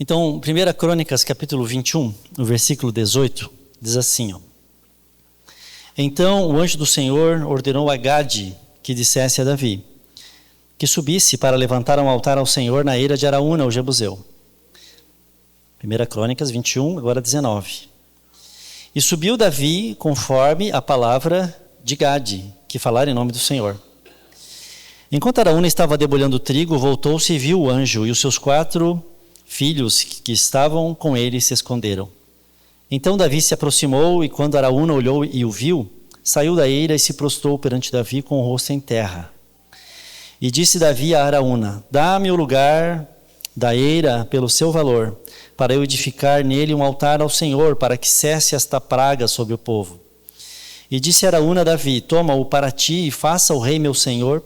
Então, 1 Crônicas, capítulo 21, no versículo 18, diz assim, ó. Então o anjo do Senhor ordenou a Gade que dissesse a Davi, que subisse para levantar um altar ao Senhor na eira de Araúna, o Jebuseu. 1 Crônicas 21, agora 19. E subiu Davi conforme a palavra de Gade, que falara em nome do Senhor. Enquanto Araúna estava debulhando trigo, voltou-se e viu o anjo, e os seus 4 filhos que estavam com ele se esconderam. Então Davi se aproximou, e quando Araúna olhou e o viu, saiu da eira e se prostrou perante Davi com o rosto em terra. E disse Davi a Araúna, dá-me o lugar da eira pelo seu valor, para eu edificar nele um altar ao Senhor, para que cesse esta praga sobre o povo. E disse Araúna a Davi, toma-o para ti e faça o rei meu senhor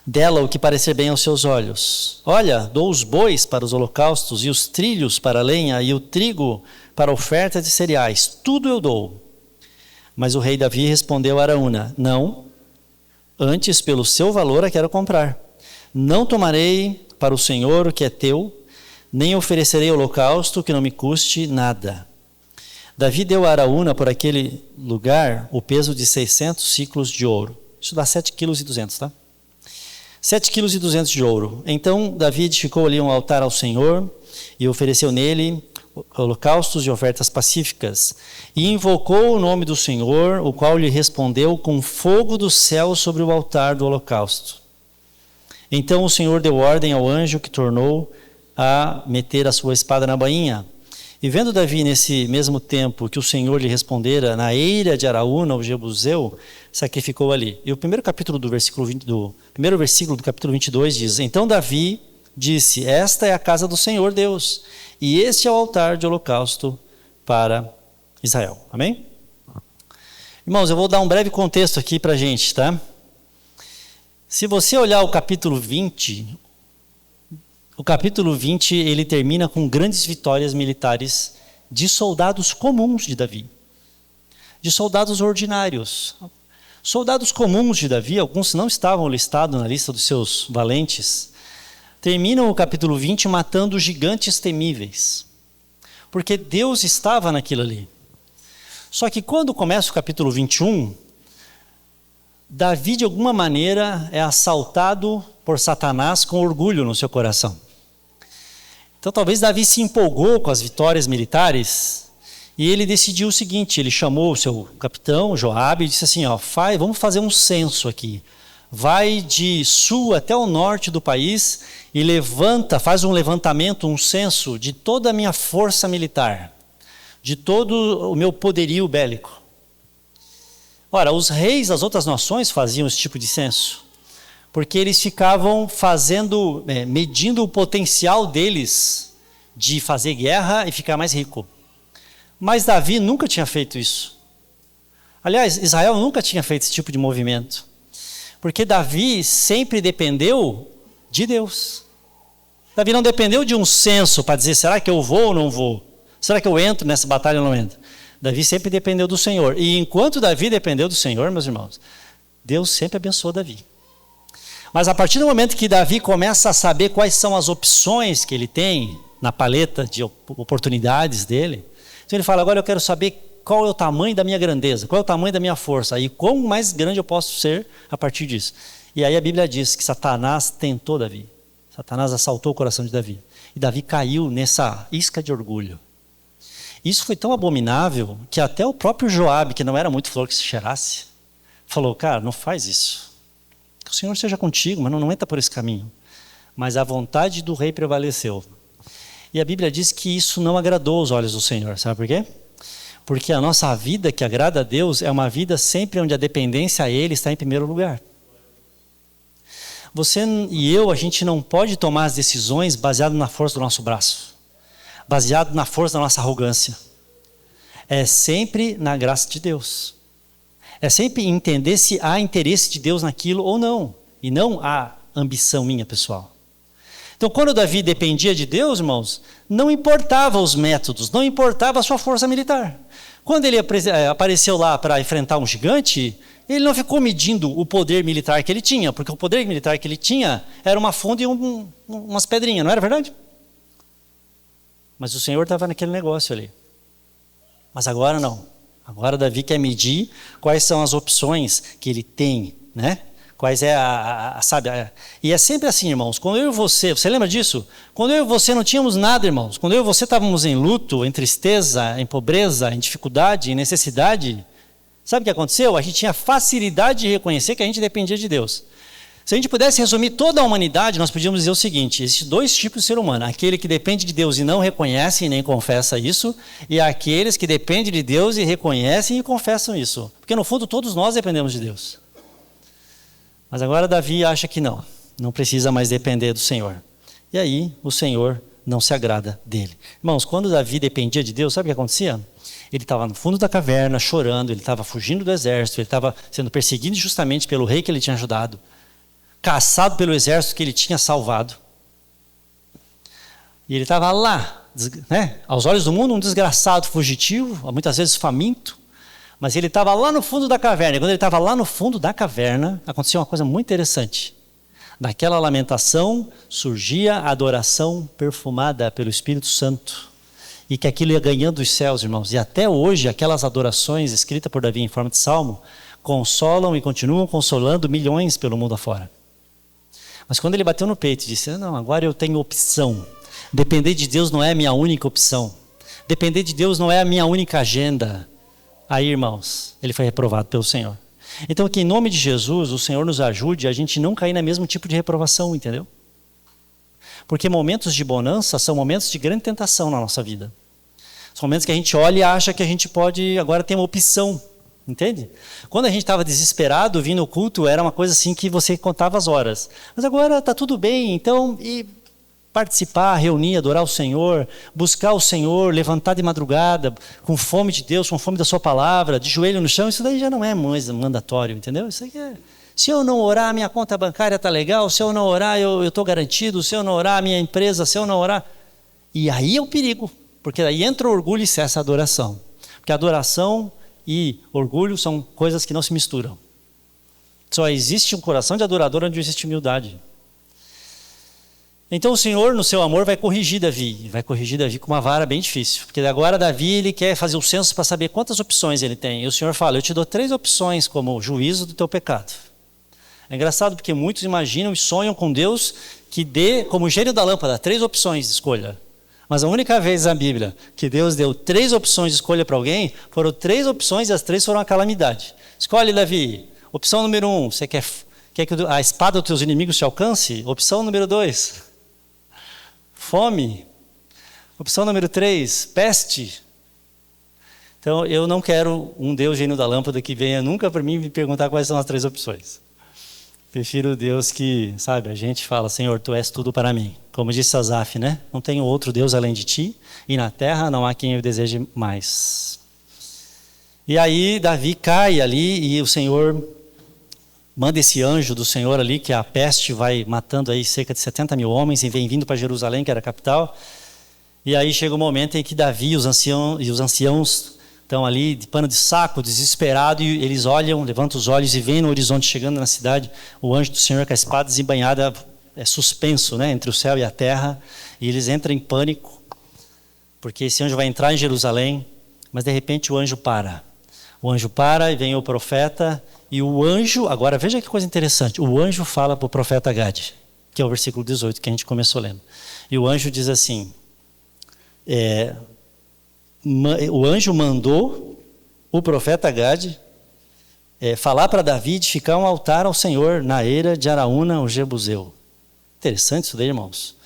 dela o que parecer bem aos seus olhos. Olha, dou os bois para os holocaustos, e os trilhos para a lenha, e o trigo para a oferta de cereais, tudo eu dou. Mas o rei Davi respondeu a Araúna, não, antes pelo seu valor a quero comprar. Não tomarei para o Senhor o que é teu, nem oferecerei holocausto que não me custe nada. Davi deu a Araúna por aquele lugar o peso de 600 ciclos de ouro. Isso dá 7,2 kg, tá? 7,2 kg de ouro. Então Davi edificou ali um altar ao Senhor e ofereceu nele holocaustos e ofertas pacíficas. E invocou o nome do Senhor, o qual lhe respondeu com fogo do céu sobre o altar do holocausto. Então o Senhor deu ordem ao anjo que tornou a meter a sua espada na bainha. E vendo Davi nesse mesmo tempo que o Senhor lhe respondera, na eira de Araúna, o Jebuseu, sacrificou ali. E o primeiro versículo do capítulo 22 diz, então Davi disse, esta é a casa do Senhor Deus, e este é o altar de holocausto para Israel. Amém? Irmãos, eu vou dar um breve contexto aqui para a gente, tá? Se você olhar o capítulo 20, ele termina com grandes vitórias militares de soldados comuns de Davi, de soldados ordinários. Soldados comuns de Davi, alguns não estavam listados na lista dos seus valentes, terminam o capítulo 20 matando gigantes temíveis, porque Deus estava naquilo ali. Só que quando começa o capítulo 21, Davi de alguma maneira é assaltado por Satanás com orgulho no seu coração. Então talvez Davi se empolgou com as vitórias militares e ele decidiu o seguinte, ele chamou o seu capitão, Joabe, e disse assim, ó, vamos fazer um censo aqui. Vai de sul até o norte do país e faz um levantamento, um censo de toda a minha força militar, de todo o meu poderio bélico. Ora, os reis das outras nações faziam esse tipo de censo, porque eles ficavam medindo o potencial deles de fazer guerra e ficar mais rico. Mas Davi nunca tinha feito isso. Aliás, Israel nunca tinha feito esse tipo de movimento. Porque Davi sempre dependeu de Deus. Davi não dependeu de um censo para dizer, será que eu vou ou não vou? Será que eu entro nessa batalha ou não entro? Davi sempre dependeu do Senhor. E enquanto Davi dependeu do Senhor, meus irmãos, Deus sempre abençoou Davi. Mas a partir do momento que Davi começa a saber quais são as opções que ele tem na paleta de oportunidades dele, então ele fala, agora eu quero saber qual é o tamanho da minha grandeza, qual é o tamanho da minha força, e quão mais grande eu posso ser a partir disso. E aí a Bíblia diz que Satanás tentou Davi, Satanás assaltou o coração de Davi, e Davi caiu nessa isca de orgulho. Isso foi tão abominável que até o próprio Joabe, que não era muito flor que se cheirasse, falou, cara, não faz isso, que o Senhor seja contigo, mas não entra por esse caminho. Mas a vontade do rei prevaleceu. E a Bíblia diz que isso não agradou os olhos do Senhor, sabe por quê? Porque a nossa vida que agrada a Deus é uma vida sempre onde a dependência a Ele está em primeiro lugar. Você e eu, a gente não pode tomar as decisões baseado na força do nosso braço, baseado na força da nossa arrogância. É sempre na graça de Deus. É sempre entender se há interesse de Deus naquilo ou não, e não há ambição minha, pessoal. Então, quando Davi dependia de Deus, irmãos, não importava os métodos, não importava a sua força militar. Quando ele apareceu lá para enfrentar um gigante, ele não ficou medindo o poder militar que ele tinha, porque o poder militar que ele tinha era uma funda e umas pedrinhas, não era verdade? Mas o Senhor estava naquele negócio ali. Mas agora não. Agora Davi quer medir quais são as opções que ele tem, né? Quais é E é sempre assim, irmãos. Quando eu e você lembra disso? Quando eu e você não tínhamos nada, irmãos. Quando eu e você estávamos em luto, em tristeza, em pobreza, em dificuldade, em necessidade, sabe o que aconteceu? A gente tinha facilidade de reconhecer que a gente dependia de Deus. Se a gente pudesse resumir toda a humanidade, nós podíamos dizer o seguinte: existem dois tipos de ser humano. Aquele que depende de Deus e não reconhece e nem confessa isso, e aqueles que dependem de Deus e reconhecem e confessam isso. Porque no fundo todos nós dependemos de Deus. Mas agora Davi acha que não precisa mais depender do Senhor. E aí o Senhor não se agrada dele. Irmãos, quando Davi dependia de Deus, sabe o que acontecia? Ele estava no fundo da caverna chorando, ele estava fugindo do exército, ele estava sendo perseguido justamente pelo rei que ele tinha ajudado, caçado pelo exército que ele tinha salvado. E ele estava lá, né? Aos olhos do mundo, um desgraçado fugitivo, muitas vezes faminto, mas ele estava lá no fundo da caverna. E quando ele estava lá no fundo da caverna, aconteceu uma coisa muito interessante. Daquela lamentação surgia a adoração perfumada pelo Espírito Santo. E que aquilo ia ganhando os céus, irmãos. E até hoje, aquelas adorações escritas por Davi em forma de salmo, consolam e continuam consolando milhões pelo mundo afora. Mas quando ele bateu no peito e disse: não, agora eu tenho opção. Depender de Deus não é a minha única opção. Depender de Deus não é a minha única agenda. Aí, irmãos, ele foi reprovado pelo Senhor. Então, que em nome de Jesus, o Senhor nos ajude a gente não cair no mesmo tipo de reprovação, entendeu? Porque momentos de bonança são momentos de grande tentação na nossa vida. São momentos que a gente olha e acha que a gente pode, agora tem uma opção, entende? Quando a gente estava desesperado, vindo ao culto, era uma coisa assim que você contava as horas. Mas agora está tudo bem, então, e participar, reunir, adorar o Senhor, buscar o Senhor, levantar de madrugada, com fome de Deus, com fome da sua palavra, de joelho no chão, isso daí já não é mais mandatório, entendeu? Isso aqui é... Se eu não orar, minha conta bancária está legal, se eu não orar, eu estou garantido, se eu não orar, minha empresa, se eu não orar... E aí é o perigo, porque aí entra o orgulho e cessa a adoração. Porque adoração e orgulho são coisas que não se misturam. Só existe um coração de adorador onde existe humildade. Então o Senhor, no seu amor, vai corrigir Davi. Vai corrigir Davi com uma vara bem difícil. Porque agora Davi ele quer fazer o censo para saber quantas opções ele tem. E o Senhor fala: eu te dou 3 opções como juízo do teu pecado. É engraçado porque muitos imaginam e sonham com Deus que dê, como gênio da lâmpada, 3 opções de escolha. Mas a única vez na Bíblia que Deus deu 3 opções de escolha para alguém, foram 3 opções e as 3 foram uma calamidade. Escolhe, Davi. Opção número 1, você quer que a espada dos teus inimigos te alcance? Opção número 2, fome. Opção número 3, peste. Então, eu não quero um Deus gênio da lâmpada que venha nunca para mim me perguntar quais são as 3 opções. Prefiro Deus que, sabe, a gente fala: Senhor, Tu és tudo para mim. Como disse Asaf, né? Não tenho outro Deus além de Ti, e na terra não há quem eu deseje mais. E aí Davi cai ali e o Senhor manda esse anjo do Senhor ali, que a peste vai matando aí cerca de 70 mil homens e vem vindo para Jerusalém, que era a capital. E aí chega o momento em que Davi e os anciãos estão ali de pano de saco, desesperados, e eles olham, levantam os olhos e veem no horizonte, chegando na cidade, o anjo do Senhor com a espada desembainhada, suspenso, né, entre o céu e a terra, e eles entram em pânico, porque esse anjo vai entrar em Jerusalém, mas de repente o anjo para. O anjo para e vem o profeta, e o anjo, agora veja que coisa interessante, o anjo fala para o profeta Gade, que é o versículo 18 que a gente começou lendo. E o anjo diz assim, o anjo mandou o profeta Gade falar para Davi de ficar um altar ao Senhor na eira de Araúna, o Jebuseu. Interessante isso daí, irmãos.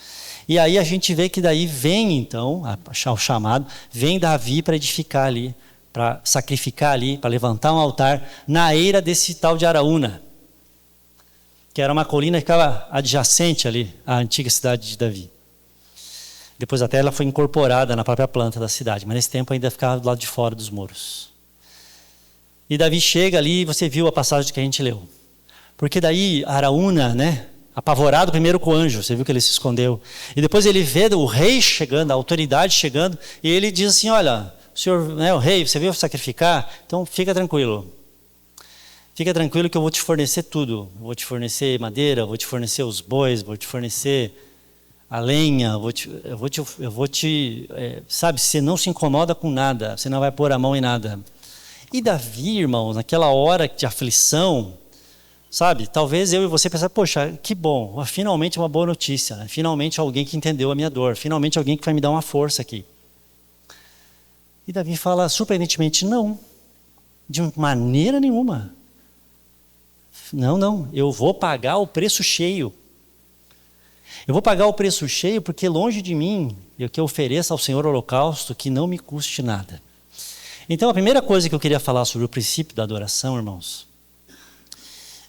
E aí a gente vê que daí vem então, o chamado, vem Davi para edificar ali, para sacrificar ali, para levantar um altar na eira desse tal de Araúna, que era uma colina que ficava adjacente ali à antiga cidade de Davi. Depois até ela foi incorporada na própria planta da cidade, mas nesse tempo ainda ficava do lado de fora dos muros. E Davi chega ali, e você viu a passagem que a gente leu. Porque daí Araúna, né, apavorado primeiro com o anjo, você viu que ele se escondeu. E depois ele vê o rei chegando, a autoridade chegando, e ele diz assim, olha, o senhor, né, o rei, você veio sacrificar? Então fica tranquilo. Fica tranquilo que eu vou te fornecer tudo. Vou te fornecer madeira, vou te fornecer os bois, vou te fornecer a lenha, sabe, você não se incomoda com nada, você não vai pôr a mão em nada. E Davi, irmãos, naquela hora de aflição, sabe, talvez eu e você pensar, poxa, que bom, finalmente uma boa notícia, né? Finalmente alguém que entendeu a minha dor, finalmente alguém que vai me dar uma força aqui. E Davi fala, surpreendentemente, não, de maneira nenhuma. Não, eu vou pagar o preço cheio. Eu vou pagar o preço cheio porque longe de mim, eu que ofereça ao Senhor holocausto que não me custe nada. Então a primeira coisa que eu queria falar sobre o princípio da adoração, irmãos,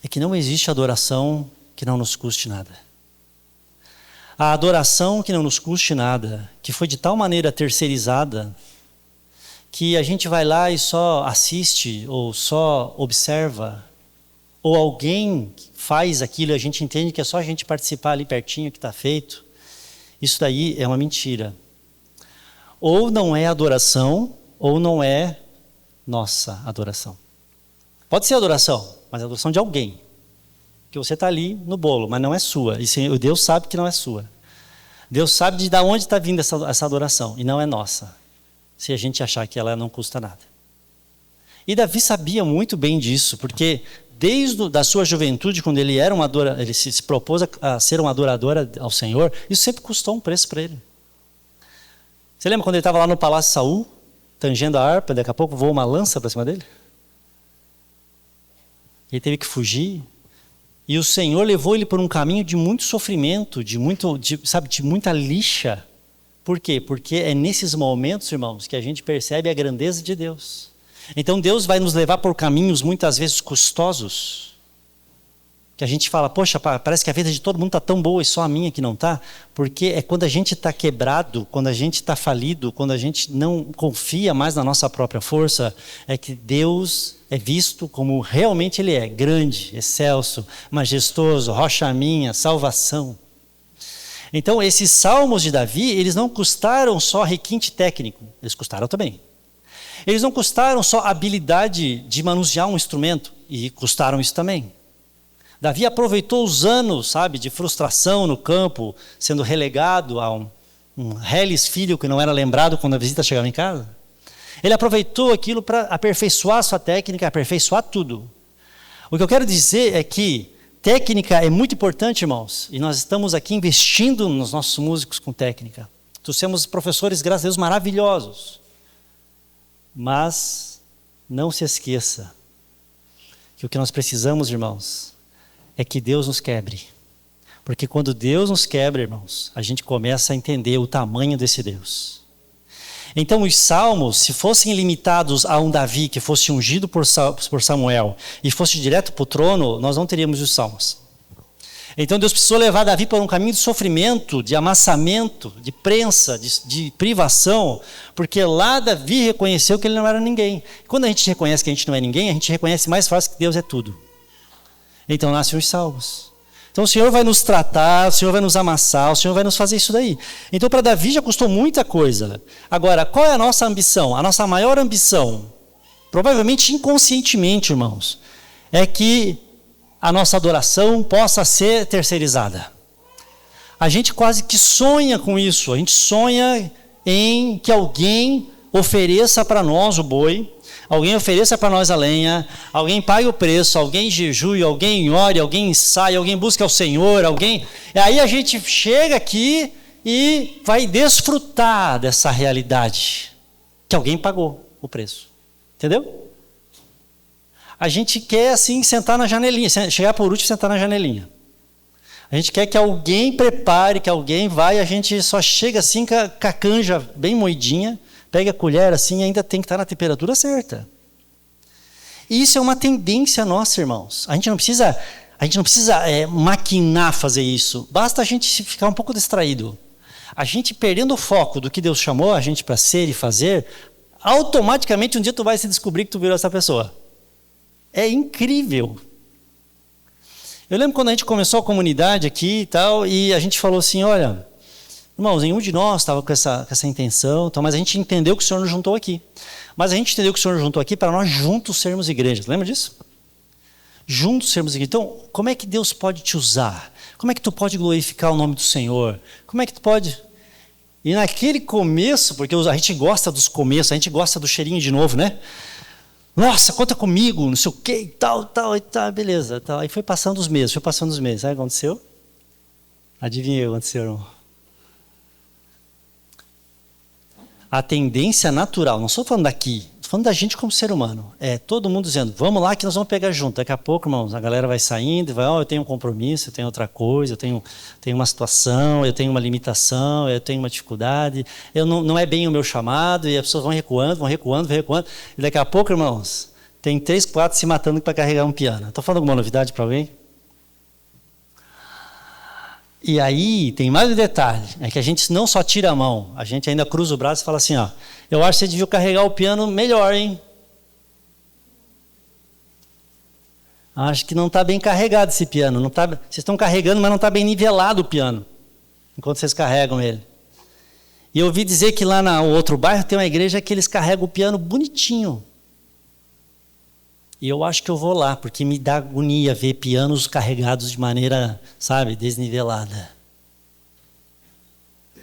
é que não existe adoração que não nos custe nada. A adoração que não nos custe nada, que foi de tal maneira terceirizada, que a gente vai lá e só assiste ou só observa, ou alguém faz aquilo e a gente entende que é só a gente participar ali pertinho que está feito, isso daí é uma mentira. Ou não é adoração, ou não é nossa adoração. Pode ser adoração, mas é adoração de alguém. Que você está ali no bolo, mas não é sua. E Deus sabe que não é sua. Deus sabe de onde está vindo essa adoração, e não é nossa. Se a gente achar que ela não custa nada. E Davi sabia muito bem disso, porque desde da sua juventude, quando ele era ele se propôs a ser um adorador ao Senhor, isso sempre custou um preço para ele. Você lembra quando ele estava lá no palácio de Saul, tangendo a harpa, daqui a pouco voou uma lança para cima dele? Ele teve que fugir. E o Senhor levou ele por um caminho de muito sofrimento, de muita lixa. Por quê? Porque é nesses momentos, irmãos, que a gente percebe a grandeza de Deus. Então Deus vai nos levar por caminhos muitas vezes custosos, que a gente fala, poxa, parece que a vida de todo mundo está tão boa e só a minha que não está, porque é quando a gente está quebrado, quando a gente está falido, quando a gente não confia mais na nossa própria força, é que Deus é visto como realmente Ele é, grande, excelso, majestoso, rocha minha, salvação. Então esses salmos de Davi, eles não custaram só requinte técnico, eles custaram também. Eles não custaram só habilidade de manusear um instrumento, e custaram isso também. Davi aproveitou os anos, sabe, de frustração no campo, sendo relegado a um reles filho que não era lembrado quando a visita chegava em casa. Ele aproveitou aquilo para aperfeiçoar a sua técnica, aperfeiçoar tudo. O que eu quero dizer é que técnica é muito importante, irmãos, e nós estamos aqui investindo nos nossos músicos com técnica. Trouxemos professores, graças a Deus, maravilhosos. Mas não se esqueça que o que nós precisamos, irmãos, é que Deus nos quebre. Porque quando Deus nos quebra, irmãos, a gente começa a entender o tamanho desse Deus. Então os salmos, se fossem limitados a um Davi que fosse ungido por Samuel e fosse direto para o trono, nós não teríamos os salmos. Então Deus precisou levar Davi para um caminho de sofrimento, de amassamento, de prensa, de privação, porque lá Davi reconheceu que ele não era ninguém. Quando a gente reconhece que a gente não é ninguém, a gente reconhece mais fácil que Deus é tudo. Então nascem os salmos. Então o Senhor vai nos tratar, o Senhor vai nos amassar, o Senhor vai nos fazer isso daí. Então para Davi já custou muita coisa. Agora, qual é a nossa ambição? A nossa maior ambição, provavelmente inconscientemente, irmãos, é que a nossa adoração possa ser terceirizada. A gente quase que sonha com isso. A gente sonha em que alguém ofereça para nós o boi, alguém ofereça para nós a lenha, alguém pague o preço, alguém jejue, alguém ore, alguém ensaie, alguém busque ao Senhor, E aí a gente chega aqui e vai desfrutar dessa realidade, que alguém pagou o preço. Entendeu? A gente quer assim sentar na janelinha, chegar por último e sentar na janelinha. A gente quer que alguém prepare, que alguém vai, a gente só chega assim com a canja bem moidinha, pega a colher assim e ainda tem que estar na temperatura certa. E isso é uma tendência nossa, irmãos. A gente não precisa maquinar fazer isso. Basta a gente ficar um pouco distraído. A gente perdendo o foco do que Deus chamou a gente para ser e fazer, automaticamente um dia tu vai se descobrir que tu virou essa pessoa. É incrível. Eu lembro quando a gente começou a comunidade aqui e tal, e a gente falou assim, olha, irmãos, nenhum de nós estava com essa intenção, mas a gente entendeu que o Senhor nos juntou aqui. Mas a gente entendeu que o Senhor nos juntou aqui para nós juntos sermos igrejas. Lembra disso? Juntos sermos igrejas. Então, como é que Deus pode te usar? Como é que tu pode glorificar o nome do Senhor? Como é que tu pode... E naquele começo, porque a gente gosta dos começos, a gente gosta do cheirinho de novo, né? Nossa, conta comigo, não sei o quê, e tal, beleza. Tal. Aí foi passando os meses. Sabe o que aconteceu? Adivinha o que aconteceu, irmão? A tendência natural, não estou falando daqui, estou falando da gente como ser humano. É todo mundo dizendo, vamos lá que nós vamos pegar junto. Daqui a pouco, irmãos, a galera vai saindo e vai, eu tenho um compromisso, eu tenho outra coisa, eu tenho uma situação, eu tenho uma limitação, eu tenho uma dificuldade, não é bem o meu chamado, e as pessoas vão recuando. E daqui a pouco, irmãos, tem 3, 4 se matando para carregar um piano. Estou falando alguma novidade para alguém? E aí, tem mais um detalhe, é que a gente não só tira a mão, a gente ainda cruza o braço e fala assim, ó, eu acho que você devia carregar o piano melhor, hein? Acho que não está bem carregado esse piano, não tá, vocês estão carregando, mas não está bem nivelado o piano, enquanto vocês carregam ele. E eu ouvi dizer que lá no outro bairro tem uma igreja que eles carregam o piano bonitinho. E eu acho que eu vou lá, porque me dá agonia ver pianos carregados de maneira, sabe, desnivelada.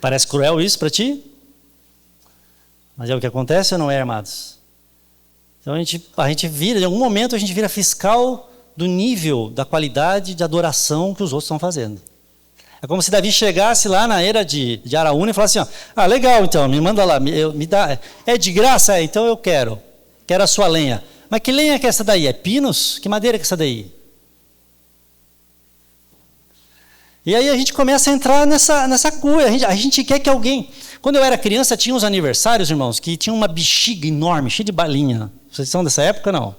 Parece cruel isso para ti? Mas é o que acontece ou não é, amados? Então a gente vira, em algum momento a gente vira fiscal do nível, da qualidade de adoração que os outros estão fazendo. É como se Davi chegasse lá na era de Araúna e falasse assim, ó, legal então, me manda lá, me dá, é de graça? Então eu quero a sua lenha. Mas que lenha que é essa daí? É pinos? Que madeira que é essa daí? E aí a gente começa a entrar nessa cura. A gente quer que alguém... Quando eu era criança, tinha uns aniversários, irmãos, que tinha uma bexiga enorme, cheia de balinha. Vocês são dessa época, não?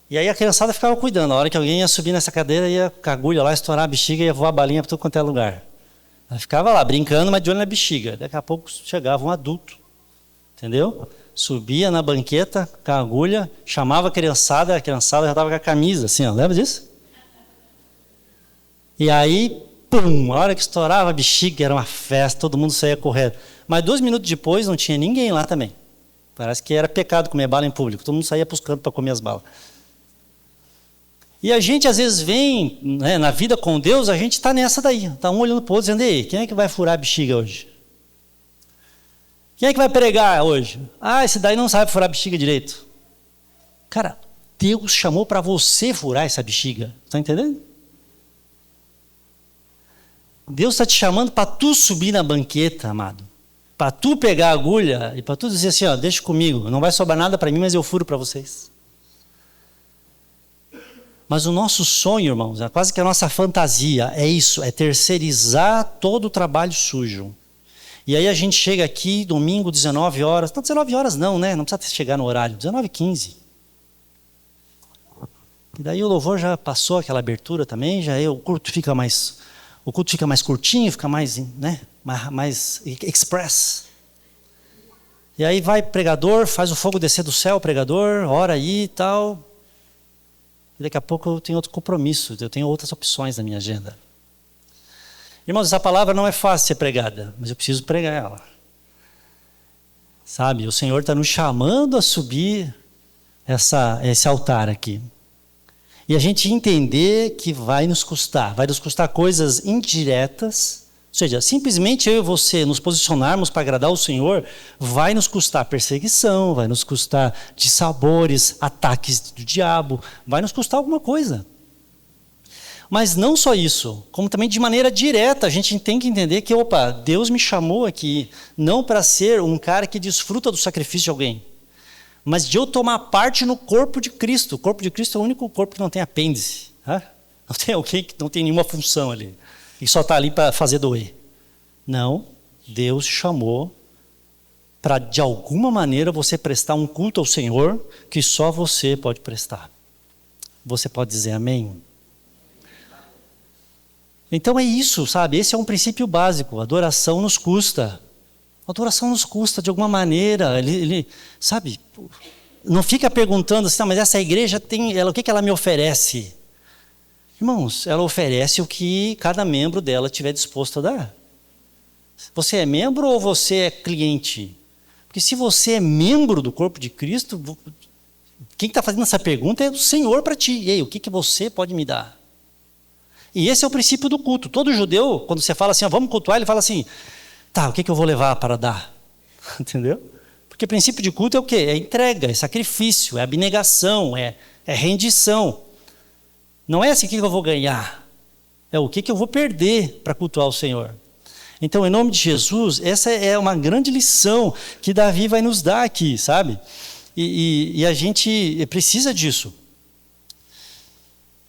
E aí a criançada ficava cuidando. A hora que alguém ia subir nessa cadeira, ia com a agulha lá, estourar a bexiga e ia voar a balinha para tudo quanto é lugar. Ela ficava lá, brincando, mas de olho na bexiga. Daqui a pouco chegava um adulto. Entendeu? Subia na banqueta com a agulha, chamava a criançada já estava com a camisa, assim, ó, lembra disso? E aí, pum, a hora que estourava a bexiga, era uma festa, todo mundo saía correndo. Mas 2 minutos depois não tinha ninguém lá também. Parece que era pecado comer bala em público, todo mundo saía para os cantos para comer as balas. E a gente às vezes vem, né, na vida com Deus, a gente está nessa daí, está um olhando para o outro dizendo, ei, quem é que vai furar a bexiga hoje? Quem é que vai pregar hoje? Esse daí não sabe furar a bexiga direito. Cara, Deus chamou para você furar essa bexiga. Está entendendo? Deus está te chamando para tu subir na banqueta, amado. Para tu pegar a agulha e para tu dizer assim, ó, deixa comigo. Não vai sobrar nada para mim, mas eu furo para vocês. Mas o nosso sonho, irmãos, é quase que a nossa fantasia, é isso, é terceirizar todo o trabalho sujo. E aí a gente chega aqui, domingo, 19 horas. Não, 19 horas não, né? Não precisa chegar no horário. 19h15. E daí o louvor já passou aquela abertura também, o culto fica mais curtinho, fica mais, né? mais express. E aí vai pregador, faz o fogo descer do céu, pregador, ora aí e tal. E daqui a pouco eu tenho outro compromisso, eu tenho outras opções na minha agenda. Irmãos, essa palavra não é fácil de ser pregada, mas eu preciso pregar ela. Sabe, o Senhor está nos chamando a subir esse altar aqui. E a gente entender que vai nos custar coisas indiretas, ou seja, simplesmente eu e você nos posicionarmos para agradar o Senhor, vai nos custar perseguição, vai nos custar dissabores, ataques do diabo, vai nos custar alguma coisa. Mas não só isso, como também de maneira direta, a gente tem que entender que, Deus me chamou aqui, não para ser um cara que desfruta do sacrifício de alguém, mas de eu tomar parte no corpo de Cristo. O corpo de Cristo é o único corpo que não tem apêndice. Não tem alguém que não tem nenhuma função ali, e só está ali para fazer doer. Não, Deus chamou para, de alguma maneira, você prestar um culto ao Senhor que só você pode prestar. Você pode dizer amém? Então é isso, sabe? Esse é um princípio básico. A adoração nos custa. A adoração nos custa de alguma maneira. Sabe? Não fica perguntando assim, mas essa igreja tem, o que ela me oferece? Irmãos, ela oferece o que cada membro dela estiver disposto a dar. Você é membro ou você é cliente? Porque se você é membro do corpo de Cristo, quem está fazendo essa pergunta é o Senhor para ti. E aí, o que você pode me dar? E esse é o princípio do culto. Todo judeu, quando você fala assim, vamos cultuar, ele fala assim, tá, o que eu vou levar para dar? Entendeu? Porque o princípio de culto é o quê? É entrega, é sacrifício, é abnegação, é rendição. Não é assim o que eu vou ganhar, é o que eu vou perder para cultuar o Senhor. Então, em nome de Jesus, essa é uma grande lição que Davi vai nos dar aqui, sabe? E a gente precisa disso.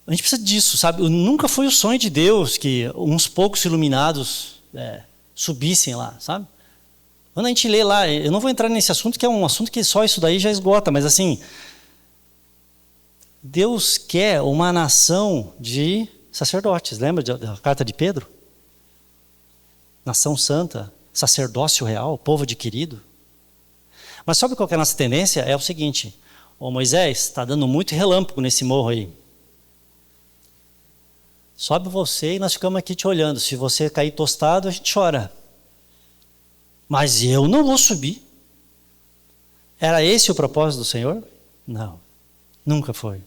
A gente precisa disso, sabe? Nunca foi o sonho de Deus que uns poucos iluminados subissem lá, sabe? Quando a gente lê lá, eu não vou entrar nesse assunto, que é um assunto que só isso daí já esgota, mas assim, Deus quer uma nação de sacerdotes. Lembra da carta de Pedro? Nação santa, sacerdócio real, povo adquirido. Mas sabe qual que é a nossa tendência? É o seguinte, Moisés, está dando muito relâmpago nesse morro aí. Sobe você e nós ficamos aqui te olhando. Se você cair tostado, a gente chora. Mas eu não vou subir. Era esse o propósito do Senhor? Não, nunca foi.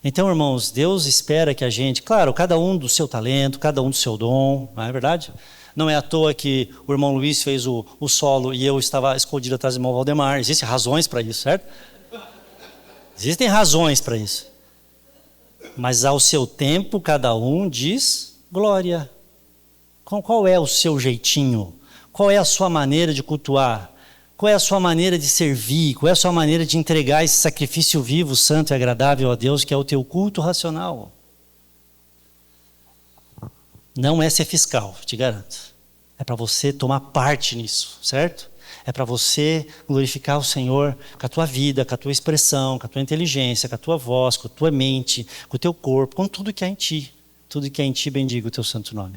Então, irmãos, Deus espera que a gente, claro, cada um do seu talento, cada um do seu dom, não é verdade? Não é à toa que o irmão Luiz fez o solo e eu estava escondido atrás do irmão Valdemar. Existem razões para isso, certo? Existem razões para isso. Mas ao seu tempo, cada um diz glória. Qual é o seu jeitinho? Qual é a sua maneira de cultuar? Qual é a sua maneira de servir? Qual é a sua maneira de entregar esse sacrifício vivo, santo e agradável a Deus, que é o teu culto racional? Não é ser fiscal, te garanto. É para você tomar parte nisso, certo? É para você glorificar o Senhor com a tua vida, com a tua expressão, com a tua inteligência, com a tua voz, com a tua mente, com o teu corpo, com tudo que há em ti. Tudo que há em ti, bendiga o teu santo nome.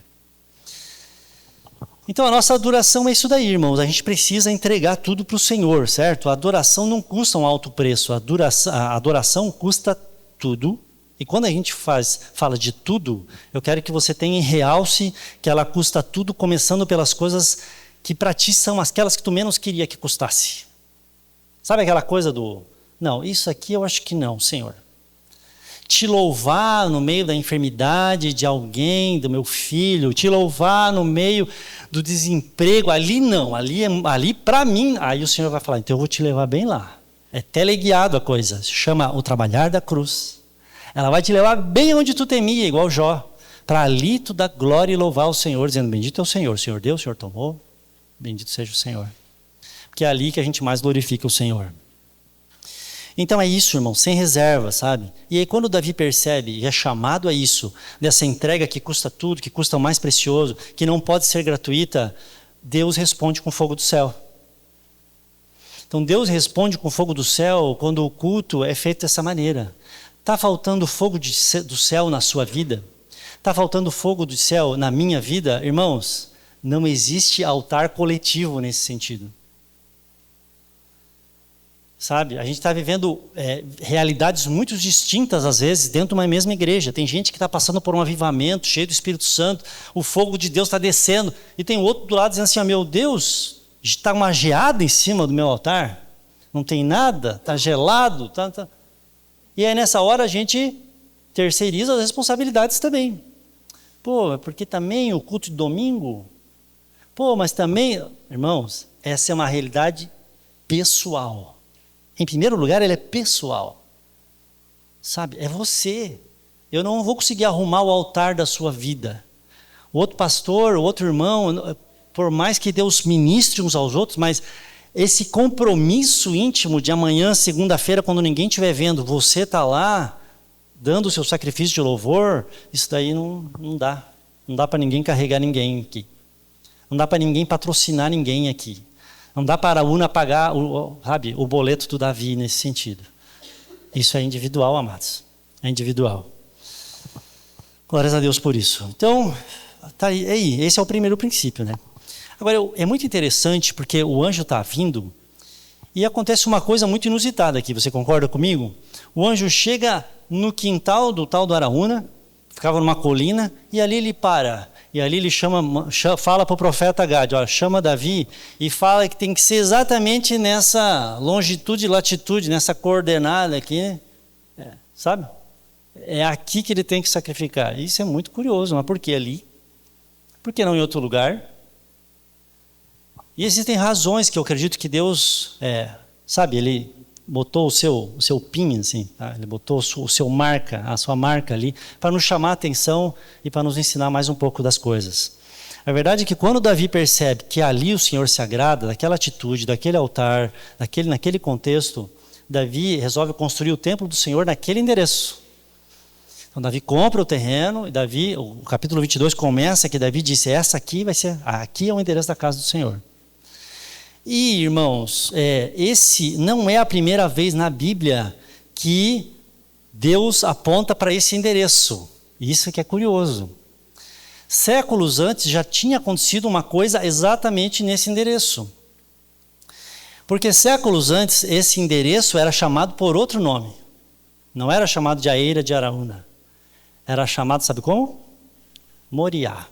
Então a nossa adoração é isso daí, irmãos. A gente precisa entregar tudo para o Senhor, certo? A adoração não custa um alto preço. A adoração custa tudo. E quando a gente fala de tudo, eu quero que você tenha em realce que ela custa tudo, começando pelas coisas que para ti são aquelas que tu menos queria que custasse. Sabe aquela coisa do, não, isso aqui eu acho que não, Senhor. Te louvar no meio da enfermidade de alguém, do meu filho, te louvar no meio do desemprego, ali não, ali para mim, aí o Senhor vai falar, então eu vou te levar bem lá. É teleguiado a coisa, se chama o trabalhar da cruz. Ela vai te levar bem onde tu temia, igual Jó. Para ali tu dar glória e louvar o Senhor, dizendo, bendito é o Senhor deu, o Senhor tomou, bendito seja o Senhor. Porque é ali que a gente mais glorifica o Senhor. Então é isso, irmão, sem reserva, sabe? E aí quando Davi percebe e é chamado a isso, dessa entrega que custa tudo, que custa o mais precioso, que não pode ser gratuita, Deus responde com fogo do céu. Então Deus responde com fogo do céu quando o culto é feito dessa maneira. Está faltando fogo do céu na sua vida? Está faltando fogo do céu na minha vida? Irmãos, não existe altar coletivo nesse sentido. Sabe, a gente está vivendo realidades muito distintas às vezes dentro de uma mesma igreja. Tem gente que está passando por um avivamento cheio do Espírito Santo, o fogo de Deus está descendo, e tem outro do lado dizendo assim, meu Deus, está uma geada em cima do meu altar, não tem nada, está gelado, tá. E aí nessa hora a gente terceiriza as responsabilidades também. Pô, porque também o culto de domingo, mas também, irmãos, essa é uma realidade pessoal. Em primeiro lugar, ele é pessoal. Sabe, é você. Eu não vou conseguir arrumar o altar da sua vida. O outro pastor, o outro irmão, por mais que Deus ministre uns aos outros, mas esse compromisso íntimo de amanhã, segunda-feira, quando ninguém estiver vendo, você está lá, dando o seu sacrifício de louvor, isso daí não dá. Não dá para ninguém carregar ninguém aqui. Não dá para ninguém patrocinar ninguém aqui. Não dá para a UNA pagar o boleto do Davi nesse sentido. Isso é individual, amados. É individual. Glórias a Deus por isso. Então, tá aí, esse é o primeiro princípio, né? Agora, é muito interessante porque o anjo está vindo e acontece uma coisa muito inusitada aqui, você concorda comigo? O anjo chega no quintal do tal do Araúna, ficava numa colina, e ali ele para. E ali ele fala para o profeta Gade, chama Davi e fala que tem que ser exatamente nessa longitude e latitude, nessa coordenada aqui, sabe? É aqui que ele tem que sacrificar. Isso é muito curioso, mas por que ali? Por que não em outro lugar? E existem razões que eu acredito que Deus, ele botou o seu pin, assim, tá? Ele botou a sua marca ali, para nos chamar a atenção e para nos ensinar mais um pouco das coisas. A verdade é que quando Davi percebe que ali o Senhor se agrada, daquela atitude, daquele altar, naquele contexto, Davi resolve construir o templo do Senhor naquele endereço. Então Davi compra o terreno, e o capítulo 22 começa que Davi disse, aqui é o endereço da casa do Senhor. E, irmãos, esse não é a primeira vez na Bíblia que Deus aponta para esse endereço. Isso que é curioso. Séculos antes já tinha acontecido uma coisa exatamente nesse endereço. Porque séculos antes esse endereço era chamado por outro nome. Não era chamado de Aeira de Araúna. Era chamado, sabe como? Moriá.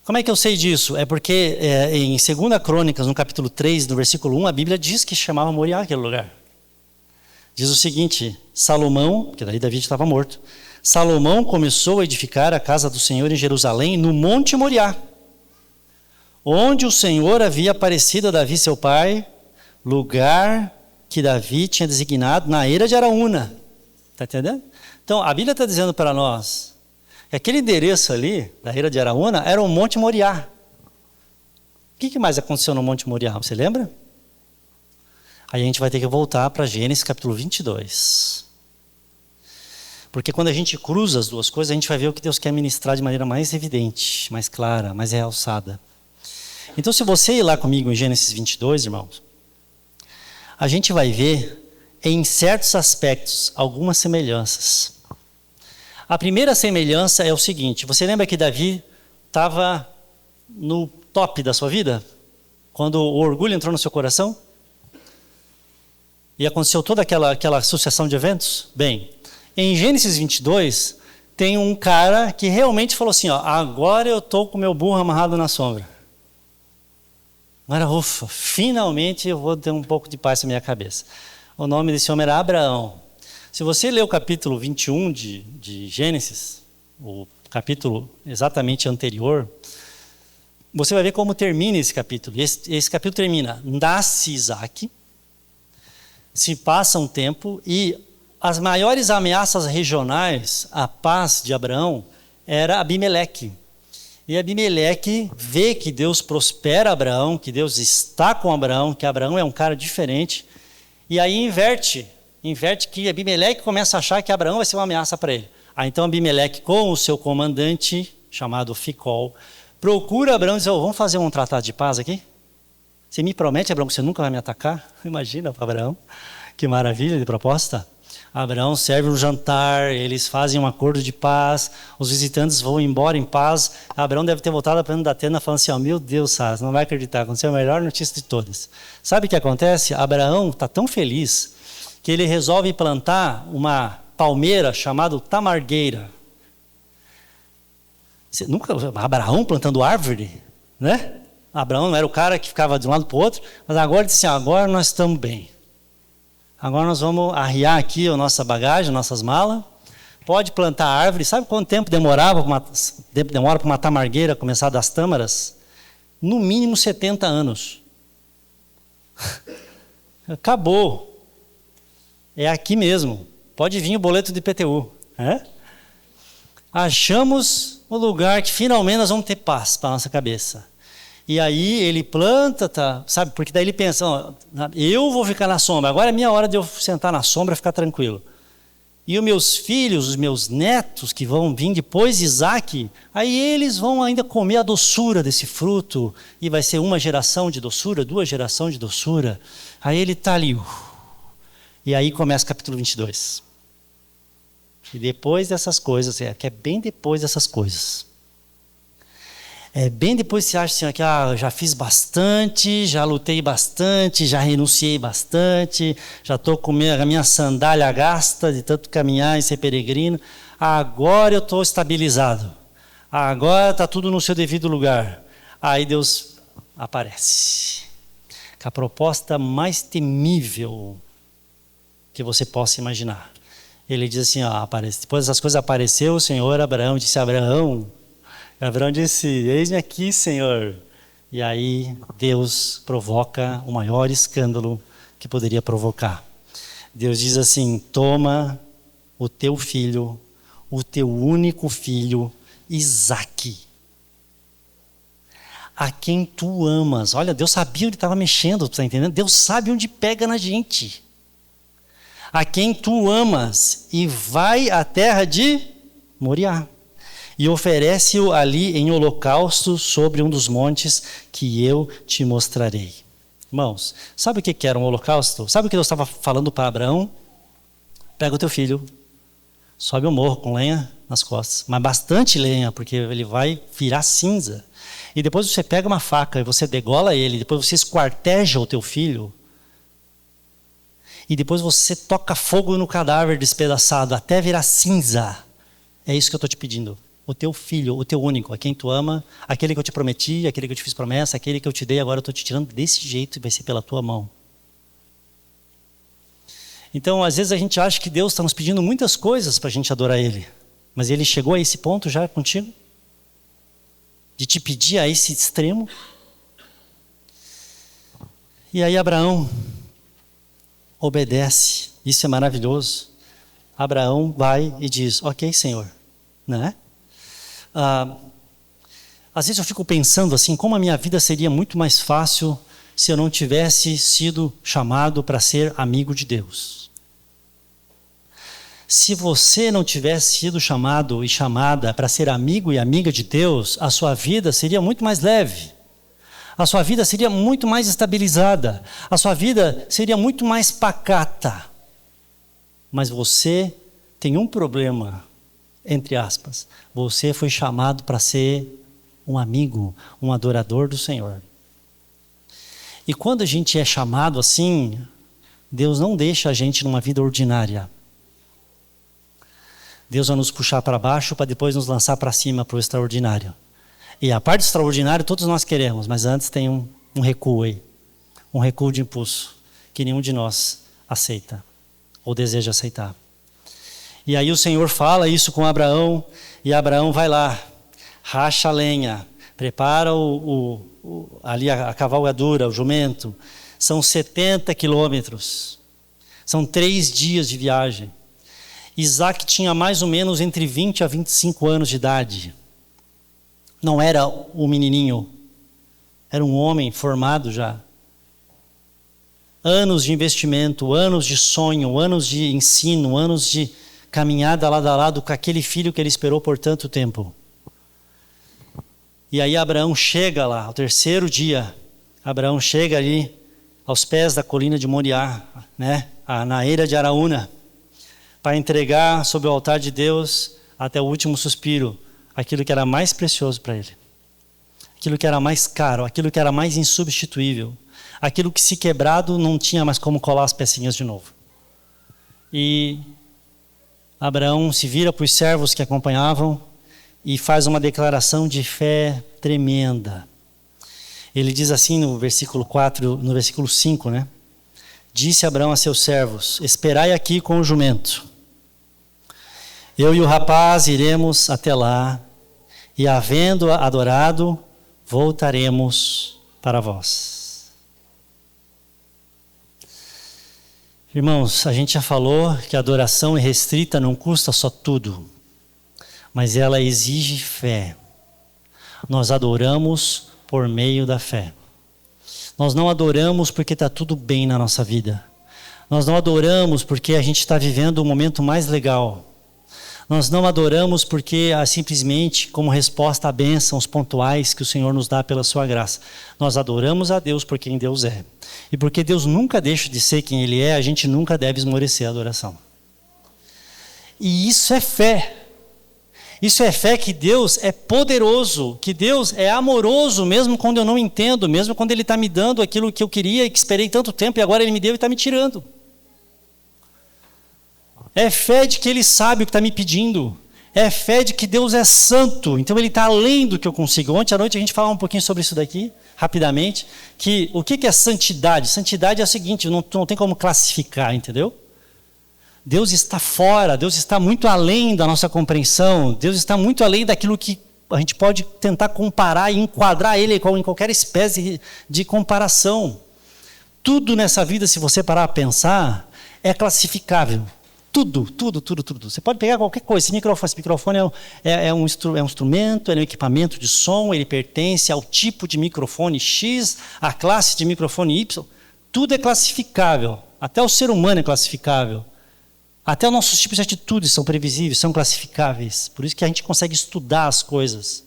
Como é que eu sei disso? É porque em 2 Crônicas, no capítulo 3, no versículo 1, a Bíblia diz que chamava Moriá aquele lugar. Diz o seguinte, Salomão, porque daí Davi estava morto, Salomão começou a edificar a casa do Senhor em Jerusalém, no Monte Moriá, onde o Senhor havia aparecido a Davi, seu pai, lugar que Davi tinha designado na Eira de Araúna. Está entendendo? Então, a Bíblia está dizendo para nós que aquele endereço ali, da Eira de Araúna, era o Monte Moriá. O que mais aconteceu no Monte Moriá? Você lembra? Aí a gente vai ter que voltar para Gênesis capítulo 22. Porque quando a gente cruza as duas coisas, a gente vai ver o que Deus quer ministrar de maneira mais evidente, mais clara, mais realçada. Então, se você ir lá comigo em Gênesis 22, irmãos, a gente vai ver, em certos aspectos, algumas semelhanças. A primeira semelhança é o seguinte, você lembra que Davi estava no top da sua vida? Quando o orgulho entrou no seu coração? E aconteceu toda aquela sucessão de eventos? Bem, em Gênesis 22, tem um cara que realmente falou assim, agora eu estou com o meu burro amarrado na sombra. Agora, ufa, finalmente eu vou ter um pouco de paz na minha cabeça. O nome desse homem era Abraão. Se você ler o capítulo 21 de Gênesis, o capítulo exatamente anterior, você vai ver como termina esse capítulo. Esse capítulo termina, nasce Isaac, se passa um tempo e as maiores ameaças regionais à paz de Abraão era Abimeleque. E Abimeleque vê que Deus prospera Abraão, que Deus está com Abraão, que Abraão é um cara diferente, e aí inverte que Abimeleque começa a achar que Abraão vai ser uma ameaça para ele. Então Abimeleque, com o seu comandante, chamado Ficol, procura Abraão e diz, vamos fazer um tratado de paz aqui? Você me promete, Abraão, que você nunca vai me atacar? Imagina para Abraão, que maravilha de proposta. Abraão serve um jantar, eles fazem um acordo de paz, os visitantes vão embora em paz. Abraão deve ter voltado para dentro da tenda falando assim, meu Deus, Sara, não vai acreditar, aconteceu a melhor notícia de todas. Sabe o que acontece? Abraão está tão feliz que ele resolve plantar uma palmeira chamada tamargueira. Abraão plantando árvore, né? Abraão não era o cara que ficava de um lado para o outro, mas agora ele disse assim, agora nós estamos bem. Agora nós vamos arriar aqui a nossa bagagem, nossas malas. Pode plantar árvore. Sabe quanto tempo demora para uma tamargueira começar das tâmaras? No mínimo 70 anos. Acabou. É aqui mesmo. Pode vir o boleto de IPTU. Achamos o lugar que finalmente nós vamos ter paz para a nossa cabeça. E aí ele planta, sabe? Porque daí ele pensa, eu vou ficar na sombra, agora é minha hora de eu sentar na sombra e ficar tranquilo. E os meus filhos, os meus netos que vão vir depois de Isaac, aí eles vão ainda comer a doçura desse fruto, e vai ser uma geração de doçura, 2 gerações de doçura. Aí ele está ali. E aí começa o capítulo 22. E depois dessas coisas, que é bem depois dessas coisas. Bem depois você acha assim, que já fiz bastante, já lutei bastante, já renunciei bastante, já estou com a minha sandália gasta de tanto caminhar e ser peregrino, agora eu estou estabilizado, agora está tudo no seu devido lugar. Aí Deus aparece com a proposta mais temível que você possa imaginar. Ele diz assim, ó, depois dessas coisas apareceu o Senhor Abraão, disse Abraão disse, eis-me aqui, Senhor. E aí Deus provoca o maior escândalo que poderia provocar. Deus diz assim, toma o teu filho, o teu único filho, Isaque, a quem tu amas. Olha, Deus sabia onde estava mexendo, está entendendo? Deus sabe onde pega na gente. A quem tu amas, e vai à terra de Moriá, e oferece-o ali em holocausto sobre um dos montes que eu te mostrarei. Irmãos, sabe o que era um holocausto? Sabe o que Deus estava falando para Abraão? Pega o teu filho, sobe o morro com lenha nas costas, mas bastante lenha, porque ele vai virar cinza. E depois você pega uma faca e você degola ele, depois você esquarteja o teu filho, e depois você toca fogo no cadáver despedaçado até virar cinza. É isso que eu estou te pedindo. O teu filho, o teu único, a quem tu ama, aquele que eu te prometi, aquele que eu te fiz promessa, aquele que eu te dei, agora eu estou te tirando desse jeito e vai ser pela tua mão. Então, às vezes a gente acha que Deus está nos pedindo muitas coisas para a gente adorar Ele. Mas Ele chegou a esse ponto já contigo? De te pedir a esse extremo? E aí Abraão obedece. Isso é maravilhoso. Abraão vai e diz, ok, Senhor. Né? Às vezes eu fico pensando assim, como a minha vida seria muito mais fácil se eu não tivesse sido chamado para ser amigo de Deus. Se você não tivesse sido chamado e chamada para ser amigo e amiga de Deus, a sua vida seria muito mais leve. A sua vida seria muito mais estabilizada. A sua vida seria muito mais pacata. Mas você tem um problema, entre aspas. Você foi chamado para ser um amigo, um adorador do Senhor. E quando a gente é chamado assim, Deus não deixa a gente numa vida ordinária. Deus vai nos puxar para baixo para depois nos lançar para cima, para o extraordinário. E a parte extraordinária todos nós queremos, mas antes tem um recuo aí. Um recuo de impulso, que nenhum de nós aceita, ou deseja aceitar. E aí o Senhor fala isso com Abraão, e Abraão vai lá, racha a lenha, prepara ali a cavalgadura, o jumento. São 70 quilômetros, são 3 dias de viagem. Isaque tinha mais ou menos entre 20 a 25 anos de idade. Não era um menininho, era um homem formado já. Anos de investimento, anos de sonho, anos de ensino, anos de caminhada lado a lado com aquele filho que ele esperou por tanto tempo. E aí Abraão chega lá, ao 3º dia, Abraão chega ali aos pés da colina de Moriá, né, na eira de Araúna, para entregar sobre o altar de Deus, até o último suspiro, aquilo que era mais precioso para ele. Aquilo que era mais caro, aquilo que era mais insubstituível. Aquilo que, se quebrado, não tinha mais como colar as pecinhas de novo. E Abraão se vira para os servos que acompanhavam e faz uma declaração de fé tremenda. Ele diz assim no versículo 4, no versículo 5, né? Disse Abraão a seus servos, esperai aqui com o jumento. Eu e o rapaz iremos até lá, e havendo adorado, voltaremos para vós. Irmãos, a gente já falou que a adoração irrestrita não custa só tudo, mas ela exige fé. Nós adoramos por meio da fé. Nós não adoramos porque está tudo bem na nossa vida. Nós não adoramos porque a gente está vivendo o momento mais legal. Nós não adoramos porque simplesmente como resposta a bênçãos pontuais que o Senhor nos dá pela sua graça. Nós adoramos a Deus por quem Deus é. E porque Deus nunca deixa de ser quem Ele é, a gente nunca deve esmorecer a adoração. E isso é fé. Isso é fé que Deus é poderoso, que Deus é amoroso, mesmo quando eu não entendo, mesmo quando Ele está me dando aquilo que eu queria e que esperei tanto tempo e agora Ele me deu e está me tirando. É fé de que Ele sabe o que está me pedindo. É fé de que Deus é santo, então Ele está além do que eu consigo. Ontem à noite a gente falava um pouquinho sobre isso daqui, rapidamente, que o que é santidade? Santidade é o seguinte, não tem como classificar, entendeu? Deus está fora, Deus está muito além da nossa compreensão, Deus está muito além daquilo que a gente pode tentar comparar e enquadrar Ele em qualquer espécie de comparação. Tudo nessa vida, se você parar a pensar, é classificável. Tudo. Você pode pegar qualquer coisa. Esse microfone é um instrumento, é um equipamento de som, ele pertence ao tipo de microfone X, à classe de microfone Y. Tudo é classificável. Até o ser humano é classificável. Até os nossos tipos de atitudes são previsíveis, são classificáveis. Por isso que a gente consegue estudar as coisas.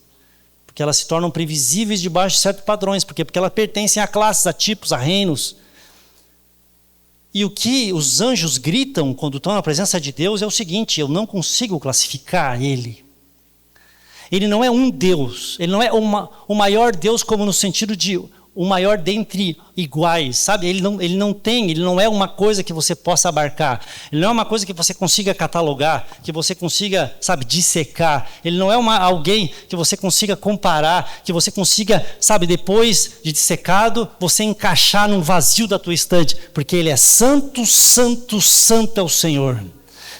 Porque elas se tornam previsíveis debaixo de certos padrões. Porque elas pertencem a classes, a tipos, a reinos. E o que os anjos gritam quando estão na presença de Deus é o seguinte: eu não consigo classificar Ele. Ele não é um Deus, Ele não é o maior Deus como no sentido de o maior dentre iguais, sabe? Ele não é uma coisa que você possa abarcar. Ele não é uma coisa que você consiga catalogar, que você consiga, sabe, dissecar. Ele não é alguém que você consiga comparar, que você consiga, sabe, depois de dissecado, você encaixar num vazio da tua estante, porque Ele é santo, santo, santo é o Senhor.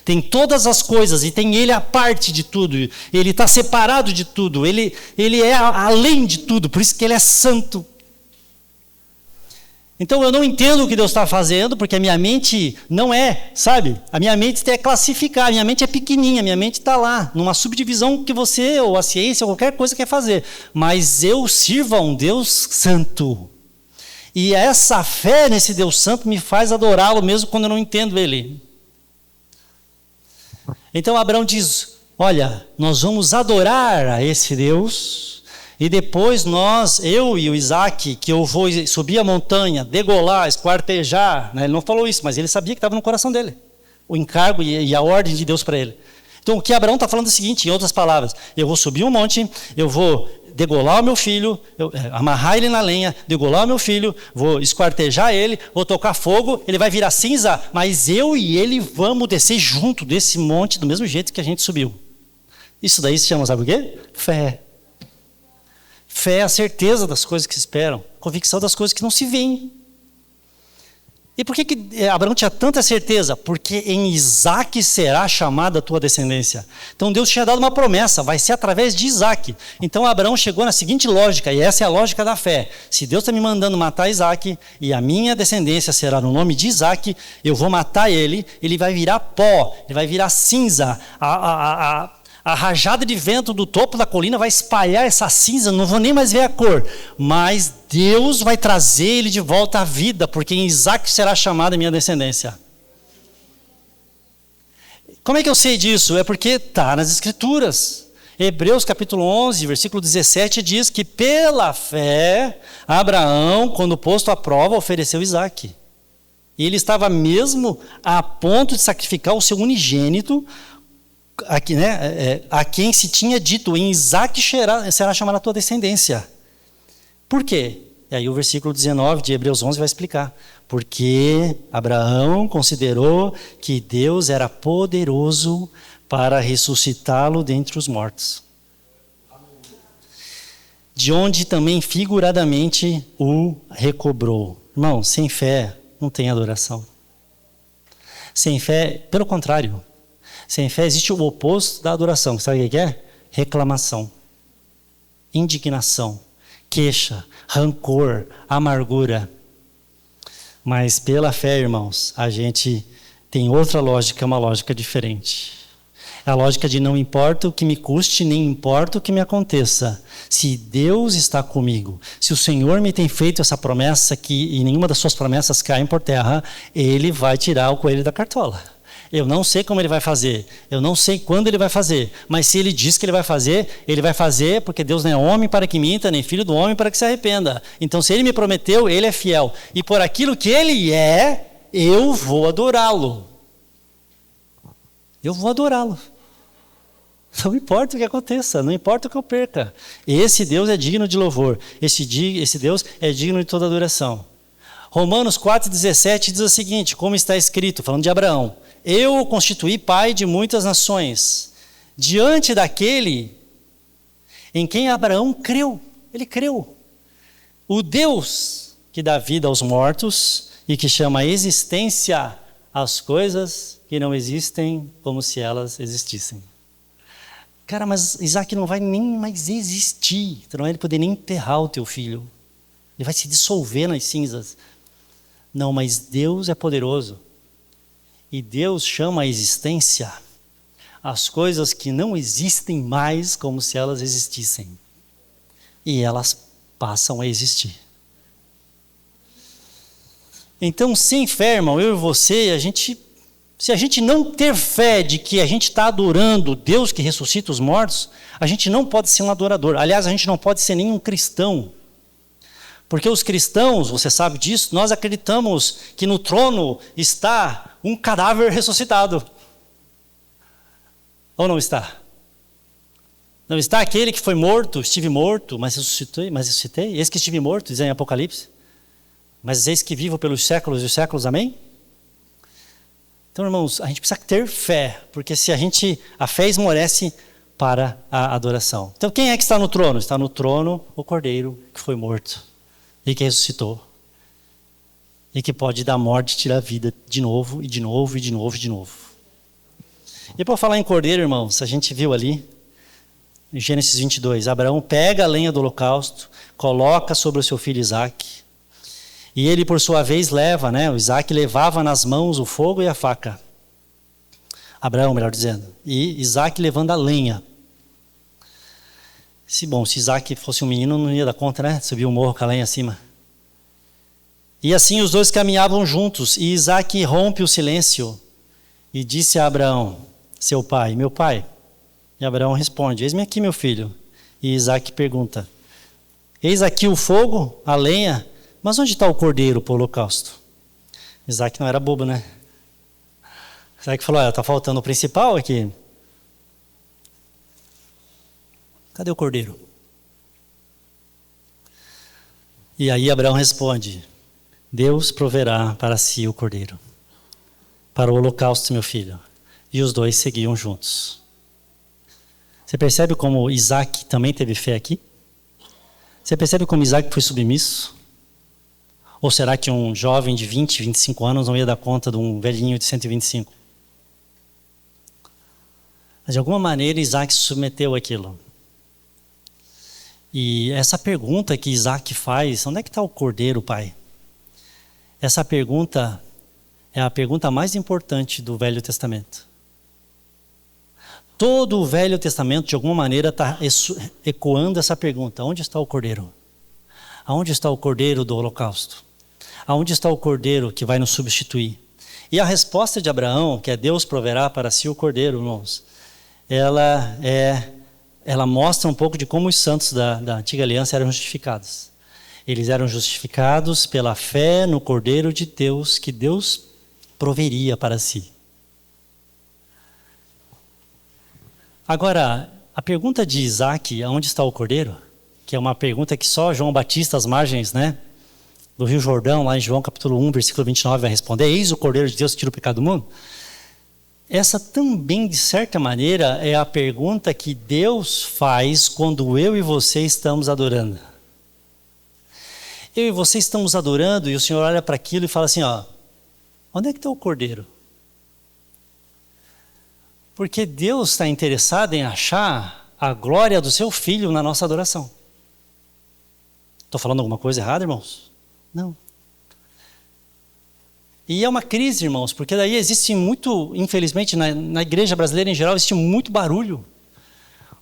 Tem todas as coisas e tem Ele a parte de tudo. Ele está separado de tudo. Ele é além de tudo, por isso que Ele é santo. Então eu não entendo o que Deus está fazendo, porque a minha mente não é, sabe? A minha mente é classificar, a minha mente é pequenininha, a minha mente está lá, numa subdivisão que você, ou a ciência, ou qualquer coisa quer fazer. Mas eu sirvo a um Deus santo. E essa fé nesse Deus santo me faz adorá-lo mesmo quando eu não entendo Ele. Então Abraão diz, olha, nós vamos adorar a esse Deus... E depois eu e o Isaac, que eu vou subir a montanha, degolar, esquartejar, né? Ele não falou isso, mas ele sabia que estava no coração dele, o encargo e a ordem de Deus para ele. Então o que Abraão está falando é o seguinte, em outras palavras, eu vou subir um monte, eu vou degolar o meu filho, amarrar ele na lenha, degolar o meu filho, vou esquartejar ele, vou tocar fogo, ele vai virar cinza, mas eu e ele vamos descer junto desse monte do mesmo jeito que a gente subiu. Isso daí se chama, sabe o quê? Fé. Fé é a certeza das coisas que se esperam, convicção das coisas que não se veem. E por que Abraão tinha tanta certeza? Porque em Isaac será chamada a tua descendência. Então Deus tinha dado uma promessa, vai ser através de Isaac. Então Abraão chegou na seguinte lógica, e essa é a lógica da fé. Se Deus está me mandando matar Isaac, e a minha descendência será no nome de Isaac, eu vou matar ele, ele vai virar pó, ele vai virar cinza, a rajada de vento do topo da colina vai espalhar essa cinza, não vou nem mais ver a cor. Mas Deus vai trazer ele de volta à vida, porque em Isaac será chamada a minha descendência. Como é que eu sei disso? É porque está nas Escrituras. Hebreus capítulo 11, versículo 17 diz que pela fé, Abraão, quando posto à prova, ofereceu Isaac. E ele estava mesmo a ponto de sacrificar o seu unigênito, aqui, né, a quem se tinha dito, em Isaac será chamada a tua descendência. Por quê? E aí o versículo 19 de Hebreus 11 vai explicar. Porque Abraão considerou que Deus era poderoso para ressuscitá-lo dentre os mortos. De onde também figuradamente o recobrou. Irmão, sem fé não tem adoração. Sem fé, pelo contrário. Sem fé existe o oposto da adoração. Sabe o que é? Reclamação, indignação, queixa, rancor, amargura. Mas pela fé, irmãos, a gente tem outra lógica, uma lógica diferente. É a lógica de não importa o que me custe, nem importa o que me aconteça. Se Deus está comigo, se o Senhor me tem feito essa promessa e nenhuma das suas promessas cai por terra, Ele vai tirar o coelho da cartola. Eu não sei como Ele vai fazer, eu não sei quando Ele vai fazer, mas se Ele diz que Ele vai fazer, porque Deus não é homem para que minta, nem filho do homem para que se arrependa. Então se Ele me prometeu, Ele é fiel. E por aquilo que Ele é, eu vou adorá-lo. Eu vou adorá-lo. Não importa o que aconteça, não importa o que eu perca. Esse Deus é digno de louvor, esse Deus é digno de toda adoração. Romanos 4,17 diz o seguinte, como está escrito, falando de Abraão: eu o constituí pai de muitas nações, diante daquele em quem Abraão creu. Ele creu. O Deus que dá vida aos mortos e que chama a existência as coisas que não existem como se elas existissem. Cara, mas Isaac não vai nem mais existir. Tu não vai poder nem enterrar o teu filho. Ele vai se dissolver nas cinzas. Não, mas Deus é poderoso. E Deus chama à existência as coisas que não existem mais como se elas existissem. E elas passam a existir. Então, sem fé, irmão, eu e você, se a gente não ter fé de que a gente está adorando Deus que ressuscita os mortos, a gente não pode ser um adorador. Aliás, a gente não pode ser nenhum cristão. Porque os cristãos, você sabe disso, nós acreditamos que no trono está um cadáver ressuscitado. Ou não está? Não está aquele que foi morto, estive morto, mas ressuscitei? Esse que estive morto, diz em Apocalipse. Mas eis que vivo pelos séculos e os séculos, amém? Então, irmãos, a gente precisa ter fé, porque se a fé esmorece para a adoração. Então, quem é que está no trono? Está no trono o Cordeiro que foi morto e que ressuscitou. E que pode dar morte e tirar a vida de novo, e de novo, e de novo, e de novo. E por falar em Cordeiro, irmãos, a gente viu ali, em Gênesis 22, Abraão pega a lenha do holocausto, coloca sobre o seu filho Isaque, e ele, por sua vez, leva, o Isaque levava nas mãos o fogo e a faca. Abraão, melhor dizendo. E Isaque levando a lenha. Se Isaque fosse um menino, não ia dar conta, né? Subir o morro com a lenha acima. E assim os dois caminhavam juntos. E Isaque rompe o silêncio e disse a Abraão, seu pai, meu pai. E Abraão responde, eis-me aqui, meu filho. E Isaque pergunta, eis aqui o fogo, a lenha, mas onde está o cordeiro para o holocausto? Isaque não era bobo, né? Isaque falou, está faltando o principal aqui. Cadê o cordeiro? E aí Abraão responde, Deus proverá para si o cordeiro, para o holocausto, meu filho. E os dois seguiam juntos. Você percebe como Isaque também teve fé aqui? Você percebe como Isaque foi submisso? Ou será que um jovem de 20, 25 anos não ia dar conta de um velhinho de 125? Mas de alguma maneira Isaque se submeteu àquilo. E essa pergunta que Isaque faz, onde é que está o cordeiro, pai? Essa pergunta é a pergunta mais importante do Velho Testamento. Todo o Velho Testamento, de alguma maneira, está ecoando essa pergunta. Onde está o cordeiro? Aonde está o cordeiro do holocausto? Aonde está o cordeiro que vai nos substituir? E a resposta de Abraão, que é Deus proverá para si o cordeiro, irmãos, ela mostra um pouco de como os santos da antiga aliança eram justificados. Eles eram justificados pela fé no cordeiro de Deus, que Deus proveria para si. Agora, a pergunta de Isaque, aonde está o cordeiro? Que é uma pergunta que só João Batista, às margens, do Rio Jordão, lá em João capítulo 1, versículo 29, vai responder, eis o cordeiro de Deus que tira o pecado do mundo. Essa também, de certa maneira, é a pergunta que Deus faz quando eu e você estamos adorando. Eu e você estamos adorando e o Senhor olha para aquilo e fala assim, onde é que está o cordeiro? Porque Deus está interessado em achar a glória do seu Filho na nossa adoração. Estou falando alguma coisa errada, irmãos? Não. E é uma crise, irmãos, porque daí existe muito, infelizmente, na igreja brasileira em geral, existe muito barulho,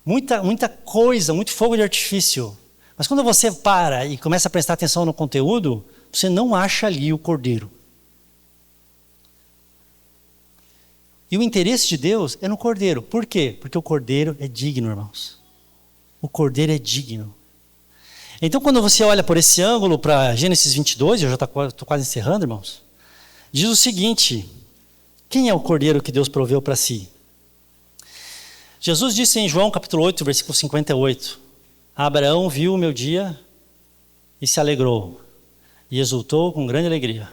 muita coisa, muito fogo de artifício. Mas quando você para e começa a prestar atenção no conteúdo, você não acha ali o cordeiro. E o interesse de Deus é no cordeiro. Por quê? Porque o cordeiro é digno, irmãos. O cordeiro é digno. Então, quando você olha por esse ângulo para Gênesis 22, eu já estou quase encerrando, irmãos, diz o seguinte, quem é o cordeiro que Deus proveu para si? Jesus disse em João capítulo 8, versículo 58, Abraão viu o meu dia e se alegrou, e exultou com grande alegria.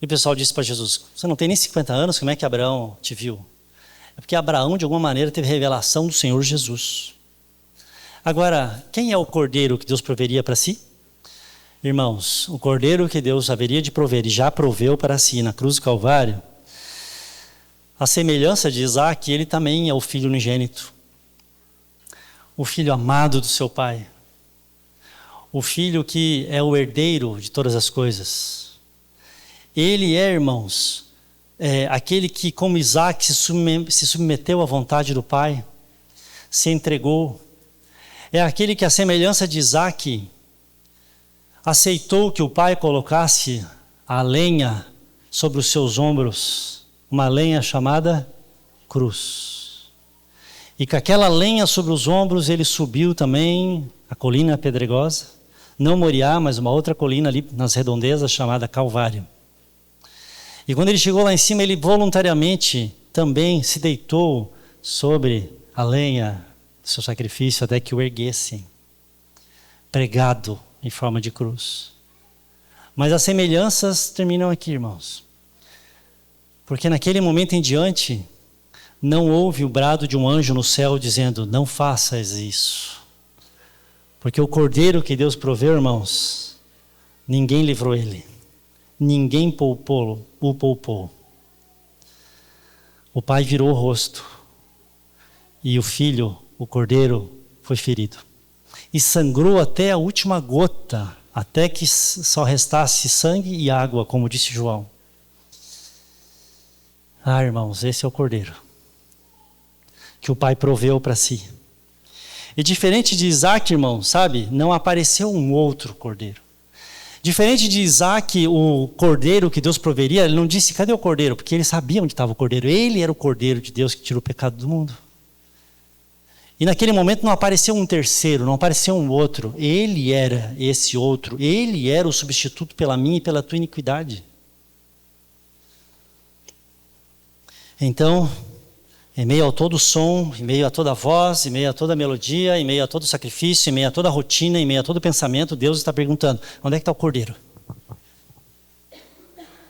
E o pessoal disse para Jesus, você não tem nem 50 anos, como é que Abraão te viu? É porque Abraão, de alguma maneira, teve revelação do Senhor Jesus. Agora, quem é o cordeiro que Deus proveria para si? Irmãos, o cordeiro que Deus haveria de prover e já proveu para si na cruz do Calvário, A semelhança de Isaac, ele também é o filho unigênito. O filho amado do seu pai. O filho que é o herdeiro de todas as coisas. Ele é, irmãos, aquele que, como Isaac, se submeteu à vontade do pai, se entregou. É aquele que, à semelhança de Isaac, aceitou que o pai colocasse a lenha sobre os seus ombros, uma lenha chamada cruz. E com aquela lenha sobre os ombros, ele subiu também a colina pedregosa, não Moriá, mas uma outra colina ali nas redondezas chamada Calvário. E quando ele chegou lá em cima, ele voluntariamente também se deitou sobre a lenha do seu sacrifício até que o erguessem, pregado em forma de cruz. Mas as semelhanças terminam aqui, irmãos. Porque naquele momento em diante, não houve o brado de um anjo no céu dizendo, não faças isso. Porque o cordeiro que Deus proveu, irmãos, ninguém livrou ele. Ninguém o poupou. O pai virou o rosto. E o filho, o cordeiro, foi ferido. E sangrou até a última gota, até que só restasse sangue e água, como disse João. Ah, irmãos, esse é o cordeiro que o pai proveu para si. E diferente de Isaac, irmãos, sabe, não apareceu um outro cordeiro. Diferente de Isaac, o cordeiro que Deus proveria, ele não disse, cadê o cordeiro? Porque ele sabia onde estava o cordeiro. Ele era o cordeiro de Deus que tirou o pecado do mundo. E naquele momento não apareceu um terceiro, não apareceu um outro. Ele era esse outro. Ele era o substituto pela minha e pela tua iniquidade. Então, em meio a todo som, em meio a toda voz, em meio a toda melodia, em meio a todo sacrifício, em meio a toda rotina, em meio a todo pensamento, Deus está perguntando, onde é que está o cordeiro?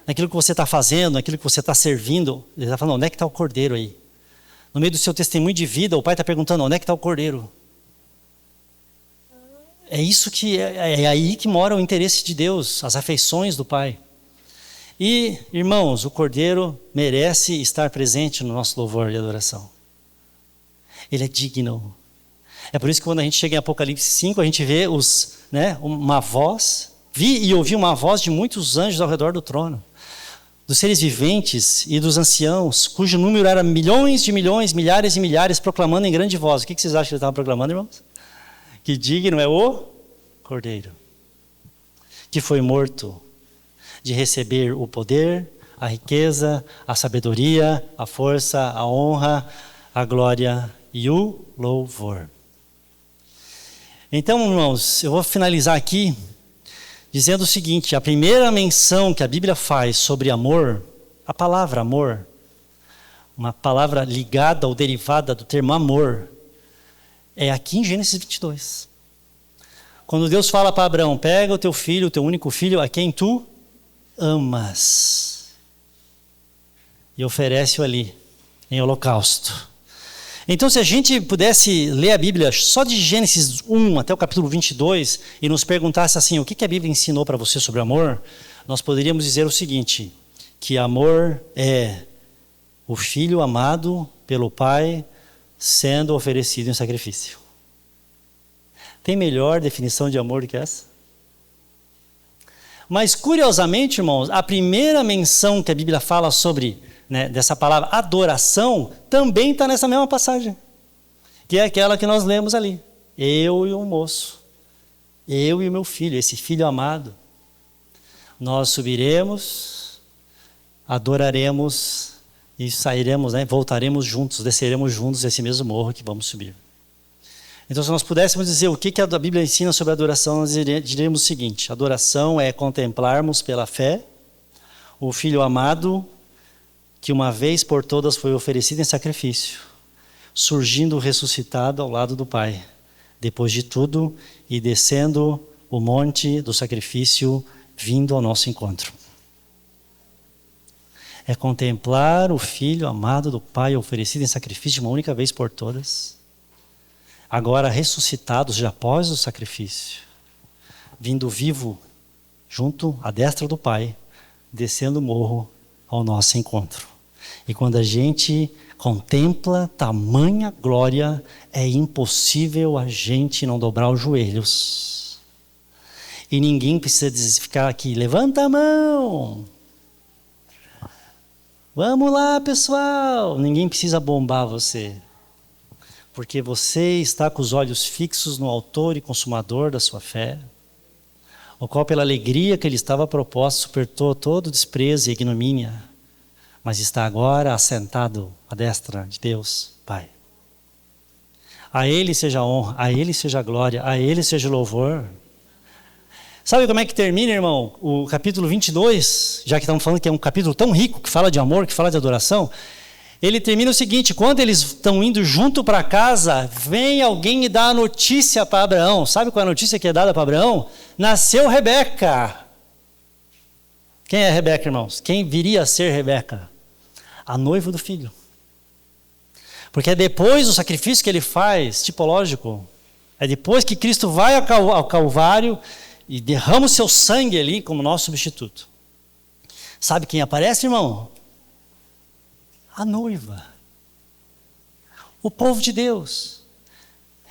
Naquilo que você está fazendo, naquilo que você está servindo, Ele está falando, onde é que está o cordeiro aí? No meio do seu testemunho de vida, o Pai está perguntando, onde é que está o cordeiro? É isso que é aí que mora o interesse de Deus, as afeições do Pai. E, irmãos, o Cordeiro merece estar presente no nosso louvor e adoração. Ele é digno. É por isso que quando a gente chega em Apocalipse 5, a gente vê uma voz, vi e ouvi uma voz de muitos anjos ao redor do trono, dos seres viventes e dos anciãos, cujo número era milhões de milhões, milhares e milhares, proclamando em grande voz. O que vocês acham que ele estava proclamando, irmãos? Que digno é o Cordeiro, que foi morto, de receber o poder, a riqueza, a sabedoria, a força, a honra, a glória e o louvor. Então, irmãos, eu vou finalizar aqui dizendo o seguinte, a primeira menção que a Bíblia faz sobre amor, a palavra amor, uma palavra ligada ou derivada do termo amor, é aqui em Gênesis 22. Quando Deus fala para Abraão, pega o teu filho, o teu único filho, a quem tu amas, e oferece-o ali, em holocausto. Então, se a gente pudesse ler a Bíblia só de Gênesis 1 até o capítulo 22, e nos perguntasse assim, o que a Bíblia ensinou para você sobre amor, nós poderíamos dizer o seguinte, que amor é o filho amado pelo Pai sendo oferecido em sacrifício. Tem melhor definição de amor do que essa? Mas, curiosamente, irmãos, a primeira menção que a Bíblia fala sobre, dessa palavra adoração, também está nessa mesma passagem, que é aquela que nós lemos ali. Eu e o moço, eu e o meu filho, esse filho amado, nós subiremos, adoraremos e sairemos, voltaremos juntos, desceremos juntos esse mesmo morro que vamos subir. Então, se nós pudéssemos dizer o que a Bíblia ensina sobre adoração, nós diríamos o seguinte, adoração é contemplarmos pela fé o Filho amado que uma vez por todas foi oferecido em sacrifício, surgindo ressuscitado ao lado do Pai, depois de tudo, e descendo o monte do sacrifício, vindo ao nosso encontro. É contemplar o Filho amado do Pai oferecido em sacrifício uma única vez por todas, agora ressuscitados já após o sacrifício, vindo vivo junto à destra do Pai, descendo o morro ao nosso encontro. E quando a gente contempla tamanha glória, é impossível a gente não dobrar os joelhos. E ninguém precisa ficar aqui, levanta a mão. Vamos lá, pessoal. Ninguém precisa bombar você. Porque você está com os olhos fixos no autor e consumador da sua fé, o qual pela alegria que ele estava proposto suportou todo o desprezo e ignomínia, mas está agora assentado à destra de Deus, Pai. A Ele seja a honra, a Ele seja a glória, a Ele seja o louvor. Sabe como é que termina, irmão, o capítulo 22, já que estamos falando que é um capítulo tão rico, que fala de amor, que fala de adoração? Ele termina o seguinte: quando eles estão indo junto para casa, vem alguém e dá a notícia para Abraão. Sabe qual é a notícia que é dada para Abraão? Nasceu Rebeca. Quem é Rebeca, irmãos? Quem viria a ser Rebeca? A noiva do filho. Porque é depois do sacrifício que ele faz, tipológico, é depois que Cristo vai ao Calvário e derrama o seu sangue ali como nosso substituto. Sabe quem aparece, irmão? A noiva. O povo de Deus.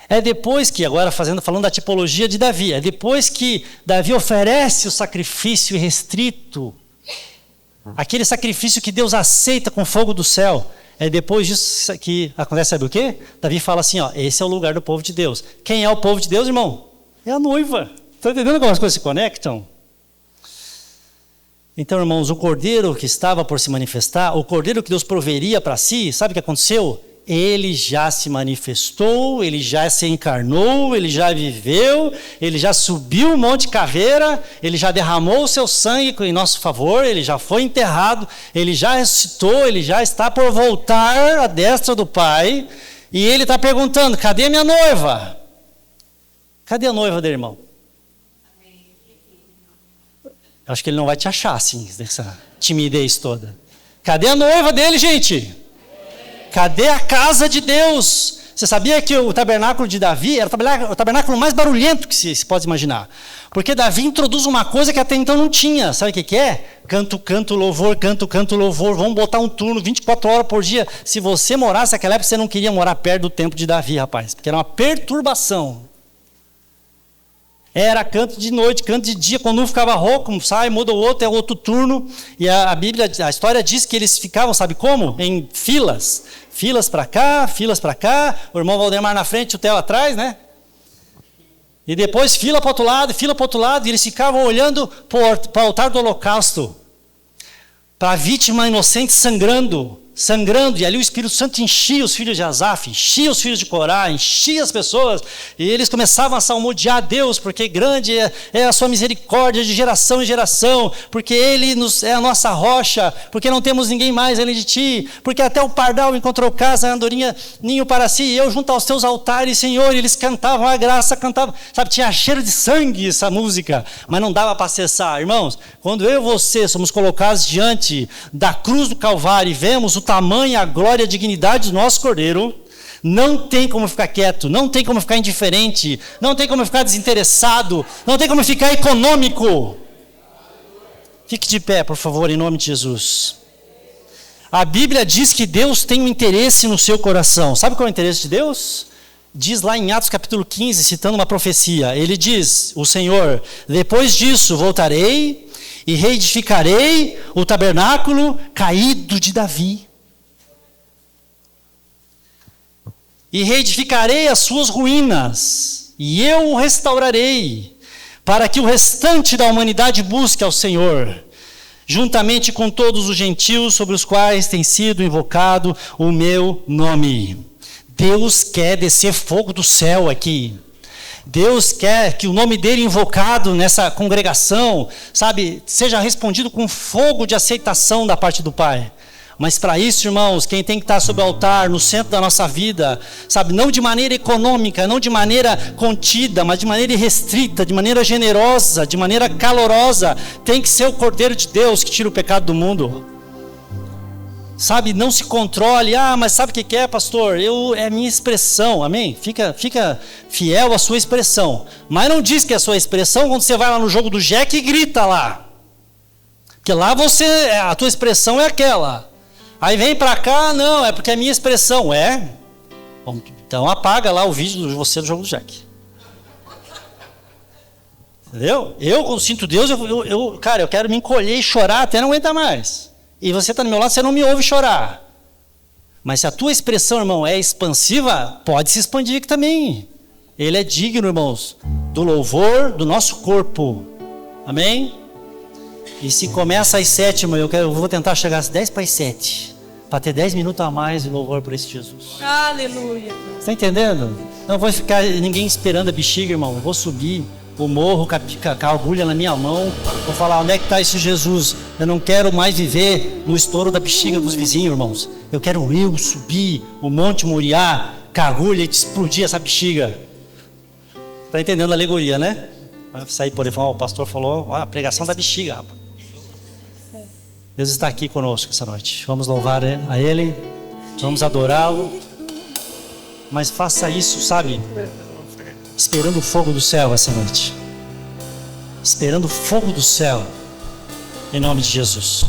É depois que, agora falando da tipologia de Davi, é depois que Davi oferece o sacrifício irrestrito, aquele sacrifício que Deus aceita com fogo do céu, é depois disso que acontece, sabe o quê? Davi fala assim, ó, esse é o lugar do povo de Deus. Quem é o povo de Deus, irmão? É a noiva. Está entendendo como as coisas se conectam? Então, irmãos, o cordeiro que estava por se manifestar, o cordeiro que Deus proveria para si, sabe o que aconteceu? Ele já se manifestou, ele já se encarnou, ele já viveu, ele já subiu o Monte Caveira, ele já derramou o seu sangue em nosso favor, ele já foi enterrado, ele já ressuscitou, ele já está por voltar à destra do Pai, e ele está perguntando, cadê minha noiva? Cadê a noiva dele, irmão? Eu acho que ele não vai te achar assim, dessa timidez toda. Cadê a noiva dele, gente? Cadê a casa de Deus? Você sabia que o tabernáculo de Davi era o tabernáculo mais barulhento que se pode imaginar? Porque Davi introduz uma coisa que até então não tinha. Sabe o que é? Canto, canto, louvor, canto, canto, louvor. Vamos botar um turno 24 horas por dia. Se você morasse naquela época, você não queria morar perto do templo de Davi, rapaz. Porque era uma perturbação. Era canto de noite, canto de dia, quando um ficava rouco, sai, muda o outro, é outro turno. E a Bíblia, a história diz que eles ficavam, sabe como? Em filas. Filas para cá, o irmão Valdemar na frente, o Theo atrás, né? E depois fila para o outro lado, e eles ficavam olhando para o altar do holocausto, para a vítima inocente sangrando, e ali o Espírito Santo enchia os filhos de Asaf, enchia os filhos de Corá, enchia as pessoas, e eles começavam a salmodiar a Deus, porque grande é a sua misericórdia de geração em geração, porque Ele é a nossa rocha, porque não temos ninguém mais além de Ti, porque até o pardal encontrou casa, a andorinha ninho para si, e eu junto aos Teus altares, Senhor, e eles cantavam a graça, cantavam, sabe, tinha cheiro de sangue essa música, mas não dava para acessar, irmãos, quando eu e você somos colocados diante da cruz do Calvário e vemos o tamanho, a glória e a dignidade do nosso Cordeiro, não tem como ficar quieto, não tem como ficar indiferente, não tem como ficar desinteressado, não tem como ficar econômico. Fique de pé, por favor, em nome de Jesus. A Bíblia diz que Deus tem um interesse no seu coração. Sabe qual é o interesse de Deus? Diz lá em Atos capítulo 15, citando uma profecia, ele diz, o Senhor, depois disso voltarei e reedificarei o tabernáculo caído de Davi. E reedificarei as suas ruínas, e eu o restaurarei, para que o restante da humanidade busque ao Senhor, juntamente com todos os gentios sobre os quais tem sido invocado o meu nome. Deus quer descer fogo do céu aqui. Deus quer que o nome dele invocado nessa congregação, sabe, seja respondido com fogo de aceitação da parte do Pai. Mas para isso, irmãos, quem tem que estar sob o altar, no centro da nossa vida, sabe, não de maneira econômica, não de maneira contida, mas de maneira irrestrita, de maneira generosa, de maneira calorosa, tem que ser o Cordeiro de Deus que tira o pecado do mundo. Sabe, não se controle, mas sabe o que é, pastor? É a minha expressão, amém? Fica fiel à sua expressão, mas não diz que é a sua expressão quando você vai lá no jogo do Jack e grita lá, porque lá a tua expressão é aquela. Aí vem para cá, não, é porque é minha expressão. É? Bom, então apaga lá o vídeo de você do jogo do Jack. Entendeu? Eu, quando sinto Deus, cara, eu quero me encolher e chorar até não aguentar mais. E você está do meu lado, você não me ouve chorar. Mas se a tua expressão, irmão, é expansiva, pode se expandir aqui também. Ele é digno, irmãos, do louvor do nosso corpo. Amém? E se começa às 7, irmão, eu vou tentar chegar às 10 para as 7. Para ter 10 minutos a mais de louvor por esse Jesus. Aleluia. Você está entendendo? Não vou ficar ninguém esperando a bexiga, irmão. Eu vou subir o morro com a agulha na minha mão. Vou falar, onde é que está esse Jesus? Eu não quero mais viver no estouro da bexiga dos vizinhos, irmãos. Eu quero subir o Monte Moriá com a agulha e explodir essa bexiga. Está entendendo a alegoria, né? Vai sair por aí, o pastor falou, a pregação da bexiga, rapaz. Deus está aqui conosco essa noite. Vamos louvar a Ele, vamos adorá-lo. Mas faça isso, sabe? Esperando o fogo do céu essa noite. Esperando o fogo do céu. Em nome de Jesus.